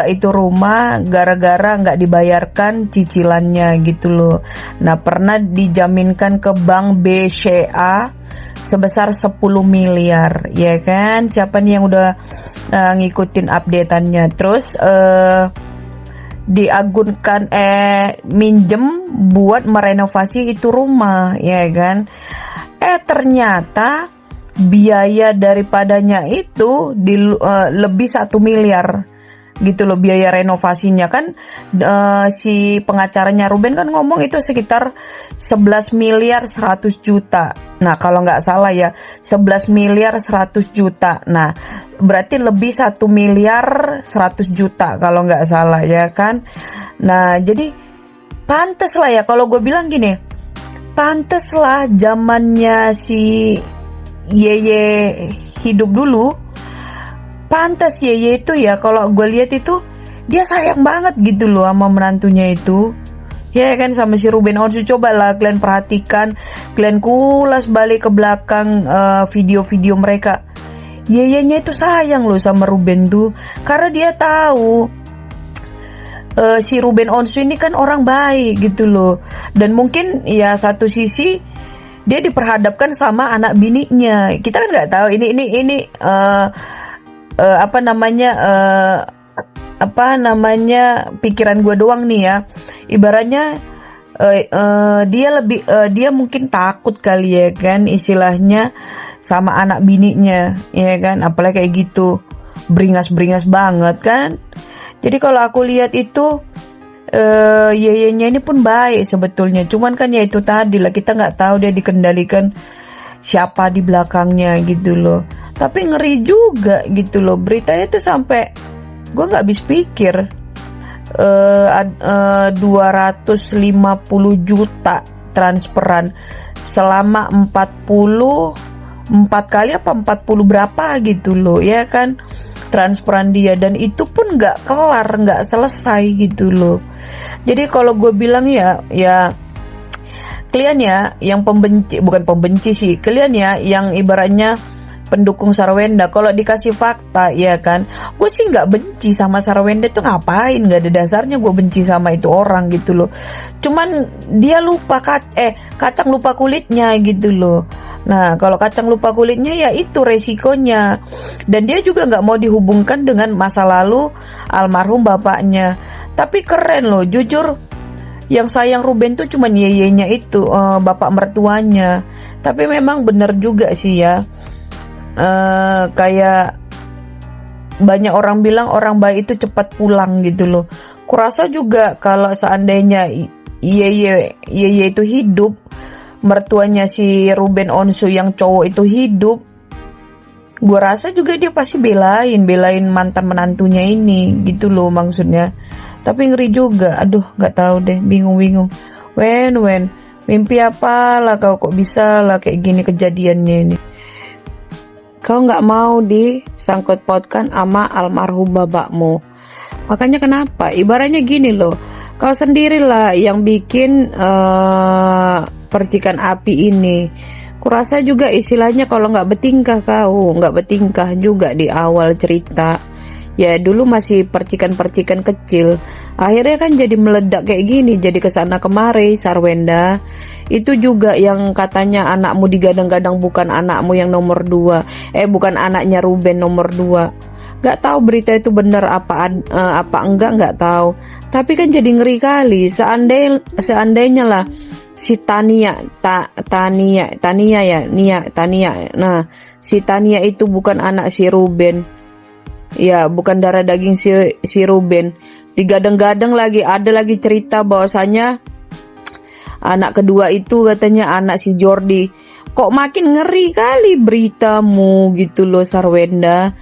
itu rumah gara-gara nggak dibayarkan cicilannya gitu loh. Nah pernah dijaminkan ke bank BCA sebesar 10 miliar ya kan. Siapa nih yang udah ngikutin updateannya. Terus diagunkan minjem buat merenovasi itu rumah ya kan. Ternyata biaya daripadanya itu lebih 1 miliar gitu loh biaya renovasinya kan. Si pengacaranya Ruben kan ngomong itu sekitar 11 miliar 100 juta. Nah kalau nggak salah ya 11 miliar 100 juta. Nah berarti lebih 1 miliar 100 juta kalau nggak salah ya kan. Nah jadi pantes lah ya kalau gue bilang gini, pantes lah zamannya si Yeye hidup dulu Pantas Yeye itu ya, kalau gue lihat itu dia sayang banget gitu loh sama menantunya itu. Ya kan, sama si Ruben Onsu. Coba lah kalian perhatikan, kalian kulas balik ke belakang video-video mereka. Yeyenya itu sayang loh sama Ruben tuh, karena dia tahu si Ruben Onsu ini kan orang baik gitu loh. Dan mungkin ya satu sisi dia diperhadapkan sama anak bininya. Kita kan nggak tahu ini apa namanya pikiran gue doang nih ya. Ibaratnya dia mungkin takut kali ya kan, istilahnya sama anak bininya, ya kan, apalagi kayak gitu beringas-beringas banget kan. Jadi kalau aku lihat itu Yeyenya ini pun baik sebetulnya, cuman kan ya itu tadi lah, kita nggak tahu dia dikendalikan siapa di belakangnya gitu loh. Tapi ngeri juga gitu loh beritanya tuh, sampai gue nggak habis pikir 250 juta transferan selama 44 kali apa 40 berapa gitu loh ya kan, transferan dia, dan itu pun nggak kelar, nggak selesai gitu loh. Jadi kalau gue bilang ya kalian ya yang bukan pembenci sih, kalian ya yang ibaratnya pendukung Sarwenda, kalau dikasih fakta ya kan, gue sih nggak benci sama Sarwenda tuh, ngapain, nggak ada dasarnya gue benci sama itu orang gitu loh. Cuman dia lupa kacang lupa kulitnya gitu loh. Nah kalau kacang lupa kulitnya ya itu resikonya, dan dia juga nggak mau dihubungkan dengan masa lalu almarhum bapaknya. Tapi keren loh, jujur yang sayang Ruben tuh cuman yeyenya itu, bapak mertuanya. Tapi memang bener juga sih ya, kayak banyak orang bilang orang baik itu cepat pulang gitu loh. Kurasa juga kalau seandainya Yeye itu hidup, mertuanya si Ruben Onsu yang cowok itu hidup, gue rasa juga dia pasti belain mantan menantunya ini gitu loh maksudnya. Tapi ngeri juga, aduh nggak tahu deh, bingung. Wen mimpi apa lah kau, kok bisa lah kayak gini kejadiannya ini. Kau nggak mau disangkut pautkan sama almarhum bapakmu. Makanya kenapa? Ibaratnya gini loh, kau sendirilah yang bikin percikan api ini. Kurasa juga istilahnya kalau nggak bertingkah juga di awal cerita. Ya dulu masih percikan-percikan kecil, akhirnya kan jadi meledak kayak gini, jadi kesana kemari. Sarwenda itu juga yang katanya anakmu digadang-gadang bukan anakmu yang nomor 2, bukan anaknya Ruben nomor 2. Gak tahu berita itu benar apa enggak, nggak tahu. Tapi kan jadi ngeri kali, seandainya lah si Tania. Nah si Tania itu bukan anak si Ruben, ya bukan darah daging si Ruben. Digadang-gadang lagi, ada lagi cerita bahwasanya anak kedua itu katanya anak si Jordi. Kok makin ngeri kali beritamu gitu loh Sarwenda.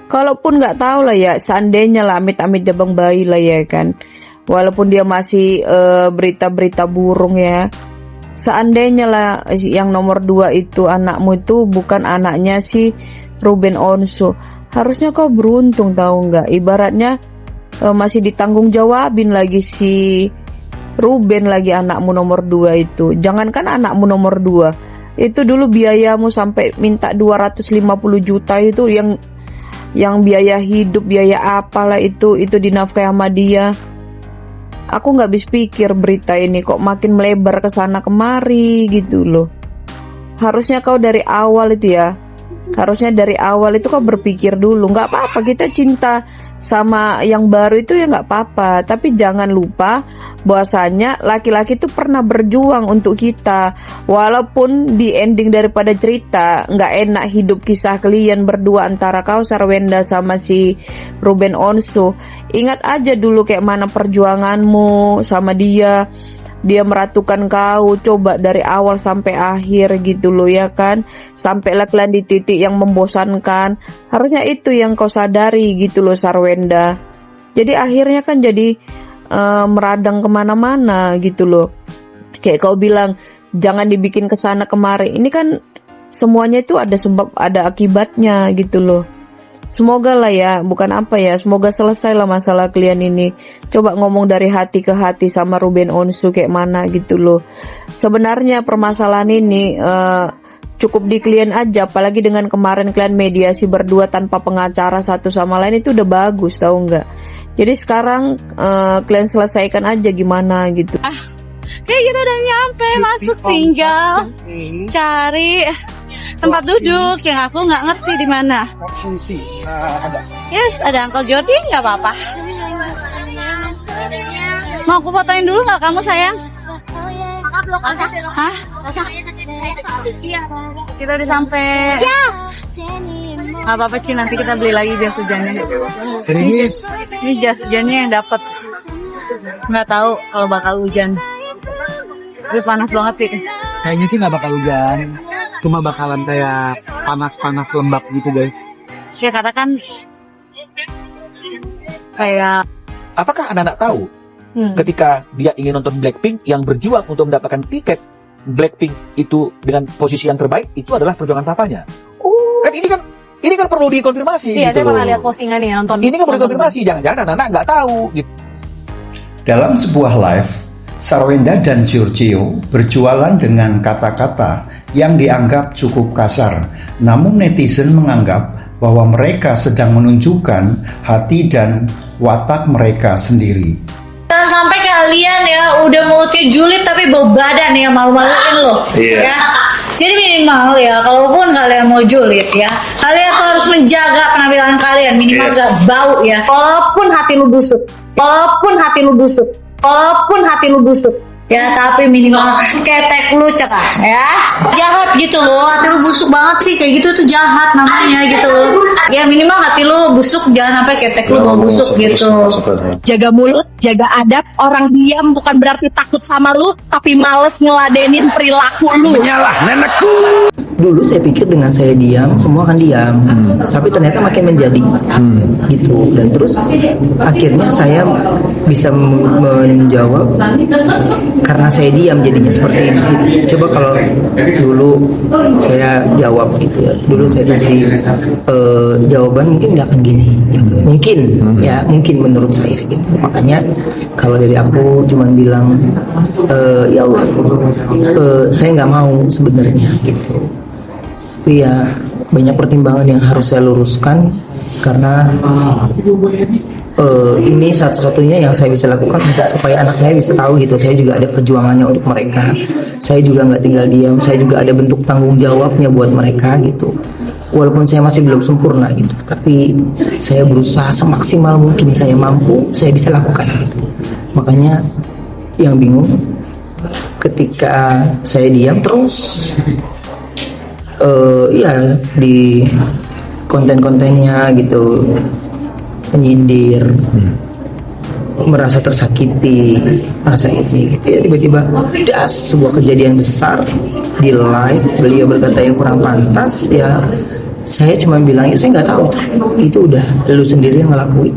Kalaupun nggak tahu lah ya, seandainya lah amit-amit jabang bayi lah ya kan, walaupun dia masih berita-berita burung ya, seandainya lah yang nomor 2 itu anakmu itu bukan anaknya si Ruben Onsu, harusnya kau beruntung, tahu nggak? Ibaratnya masih ditanggung jawabin lagi si Ruben lagi anakmu nomor 2 itu. Jangankan anakmu nomor 2, itu dulu biayamu sampai minta 250 juta itu, yang biaya hidup, biaya apalah itu dinafkahi sama dia. Aku nggak habis pikir berita ini kok makin melebar ke sana kemari gitu loh. Harusnya kau dari awal itu ya, harusnya dari awal itu kau berpikir dulu. Nggak apa-apa kita cinta sama yang baru itu ya nggak apa-apa, tapi jangan lupa bahwasanya laki-laki itu pernah berjuang untuk kita. Walaupun di ending daripada cerita nggak enak hidup kisah kalian berdua antara kau Sarwenda sama si Ruben Onsu, ingat aja dulu kayak mana perjuanganmu sama dia meratukan kau, coba dari awal sampai akhir gitu loh ya kan, sampailah kalian di titik yang membosankan. Harusnya itu yang kau sadari gitu loh Sarwenda. Jadi akhirnya kan jadi meradang kemana-mana gitu loh. Kayak kau bilang jangan dibikin kesana kemari, ini kan semuanya itu ada sebab ada akibatnya gitu loh. Semoga lah ya, bukan apa ya, semoga selesai lah masalah kalian ini. Coba ngomong dari hati ke hati sama Ruben Onsu kayak mana gitu loh. Sebenarnya permasalahan ini cukup di kalian aja, apalagi dengan kemarin kalian mediasi berdua tanpa pengacara satu sama lain itu udah bagus, tahu nggak? Jadi sekarang kalian selesaikan aja gimana gitu. Kayak kita udah nyampe, masuk tinggal cari tempat duduk yang aku nggak ngerti di mana. Yes, ada Uncle Jordi, nggak apa-apa. Mau aku fotoin dulu nggak kamu sayang? Hah? Kita udah sampai. Ya. Nggak apa-apa sih, nanti kita beli lagi jas hujannya. Ini jas hujannya yang dapat. Nggak tahu kalau bakal hujan. Tapi panas banget sih. Kayaknya sih nggak bakal hujan. Cuma bakalan kayak panas-panas lembab gitu guys. Saya katakan kayak. Apakah anak-anak tahu ketika dia ingin nonton Blackpink yang berjuang untuk mendapatkan tiket Blackpink itu dengan posisi yang terbaik itu adalah perjuangan papanya. Kan ini kan perlu dikonfirmasi. Iya, gitu saya pernah lihat postingan nih nonton. Ini kan perlu dikonfirmasi, jangan-jangan anak-anak nggak tahu. Gitu. Dalam sebuah live, Sarwenda dan Giorgio berjualan dengan kata-kata yang dianggap cukup kasar. Namun netizen menganggap bahwa mereka sedang menunjukkan hati dan watak mereka sendiri. Jangan sampai kalian ya udah mulutnya julid tapi bau badan ya, malu-maluin loh. Iya. Ya. Jadi minimal ya, kalaupun kalian mau julid ya, kalian tuh harus menjaga penampilan kalian, minimal gak bau ya. Walaupun hati lu busuk, ya, tapi minimal ketek lu cekah ya. Jahat gitu loh, hati lu busuk banget sih, kayak gitu tuh jahat namanya gitu loh. Ya minimal hati lu busuk, jangan sampai ketek lu bau busuk gitu. Jaga mulut, jaga adab. Orang diam bukan berarti takut sama lu, tapi males ngeladenin perilaku lu. Menyalah nenekku. Dulu saya pikir dengan saya diam semua akan diam, tapi ternyata makin menjadi gitu. Dan terus akhirnya saya bisa menjawab karena saya diam jadinya seperti ini gitu. Coba kalau dulu saya jawab gitu ya, dulu saya kasih jawaban mungkin nggak akan gini gitu. Mungkin menurut saya gitu. Makanya kalau dari aku cuman bilang ya Allah, saya nggak mau sebenarnya gitu. Tapi ya banyak pertimbangan yang harus saya luruskan karena ini satu-satunya yang saya bisa lakukan untuk supaya anak saya bisa tahu gitu. Saya juga ada perjuangannya untuk mereka. Saya juga nggak tinggal diam. Saya juga ada bentuk tanggung jawabnya buat mereka gitu. Walaupun saya masih belum sempurna gitu, tapi saya berusaha semaksimal mungkin saya mampu, saya bisa lakukan gitu. Makanya yang bingung ketika saya diam terus ya di konten-kontennya gitu menyindir, merasa tersakiti, merasa ini gitu ya, tiba-tiba das sebuah kejadian besar di live beliau berkata yang kurang pantas ya. Saya cuma bilang ya saya nggak tahu itu udah lu sendiri yang ngelakuin,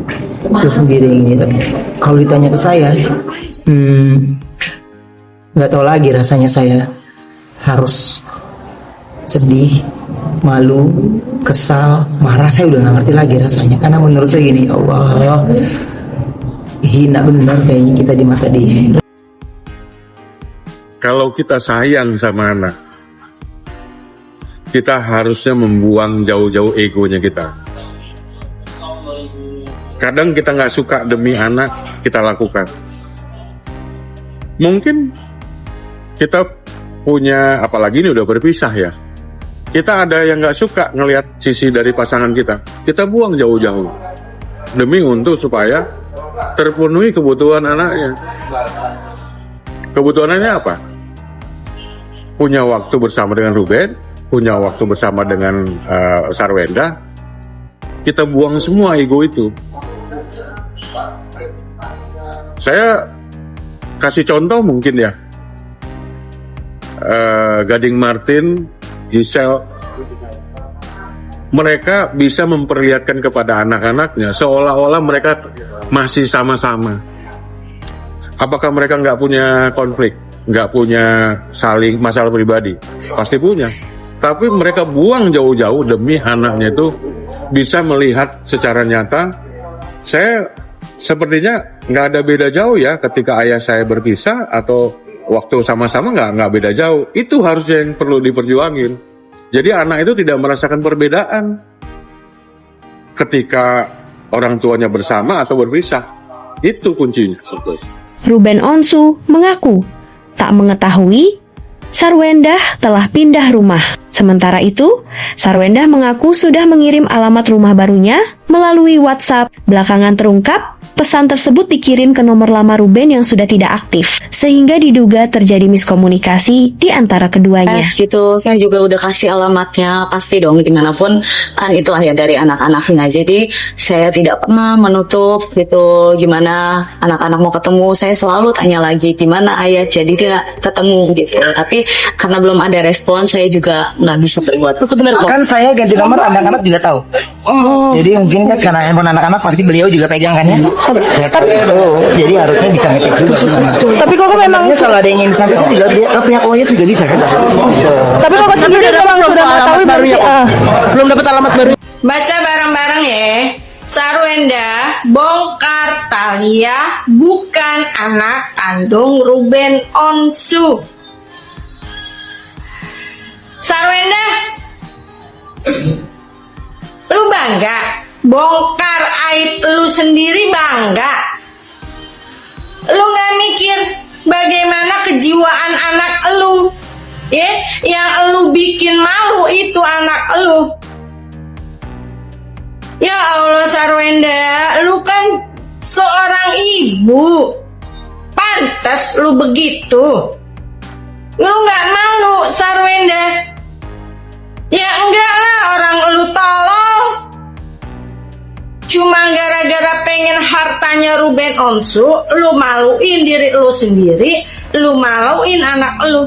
lu sendiri yang ini. Tapi kalau ditanya ke saya nggak tahu lagi rasanya. Saya harus sedih, malu, kesal, marah, saya udah nggak ngerti lagi rasanya. Karena menurut saya gini, ya Allah, hina benar kayaknya kita di mata dia. Kalau kita sayang sama anak, kita harusnya membuang jauh-jauh egonya kita. Kadang kita nggak suka demi anak, kita lakukan. Mungkin kita punya, apalagi ini udah berpisah ya, kita ada yang nggak suka ngelihat sisi dari pasangan kita buang jauh-jauh demi untuk supaya terpenuhi kebutuhan anaknya. Kebutuhannya apa? Punya waktu bersama dengan Ruben, punya waktu bersama dengan Sarwenda. Kita buang semua ego itu. Saya kasih contoh mungkin ya, Gading Martin, Giselle, mereka bisa memperlihatkan kepada anak-anaknya seolah-olah mereka masih sama-sama. Apakah mereka nggak punya konflik, nggak punya saling masalah pribadi? Pasti punya. Tapi mereka buang jauh-jauh demi anaknya itu bisa melihat secara nyata, saya sepertinya nggak ada beda jauh ya ketika ayah saya berpisah atau waktu sama-sama nggak beda jauh. Itu harusnya yang perlu diperjuangin. Jadi anak itu tidak merasakan perbedaan ketika orang tuanya bersama atau berpisah. Itu kuncinya. Ruben Onsu mengaku tak mengetahui Sarwendah telah pindah rumah. Sementara itu, Sarwendah mengaku sudah mengirim alamat rumah barunya melalui WhatsApp. Belakangan terungkap, pesan tersebut dikirim ke nomor lama Ruben yang sudah tidak aktif, sehingga diduga terjadi miskomunikasi di antara keduanya. Gitu, saya juga udah kasih alamatnya, pasti dong gimana pun kan itu ayah dari anak-anaknya. Jadi saya tidak pernah menutup gitu gimana anak-anak mau ketemu. Saya selalu tanya lagi gimana ayah, jadi tidak ketemu gitu. Tapi karena belum ada respon, saya juga nggak bisa berbuat. Kan saya ganti nomor, anak-anak juga tahu. Jadi mungkin kan karena handphone anak-anak pasti beliau juga pegang kan ya. Jadi harusnya bisa ngecek juga. Tapi kok memang kalau ada yang ingin disampaikan juga dia pihak OY juga bisa kan. Tapi kok sendiri memang sudah mengetahui baru ya. Belum dapat alamat baru. Baca bareng-bareng ya. Sarwendah bongkar Thalia bukan anak kandung Ruben Onsu. Sarwendah, lu bangga bongkar aib lu sendiri, bangga? Lu gak mikir bagaimana kejiwaan anak lu, ya? Yang lu bikin malu itu anak lu. Ya Allah Sarwendah, lu kan seorang ibu, pantas lu begitu. Lu gak malu Sarwendah? Ya enggak lah, orang lu tolol. Cuma gara-gara pengen hartanya Ruben Onsu, lu maluin diri lu sendiri, lu maluin anak lu.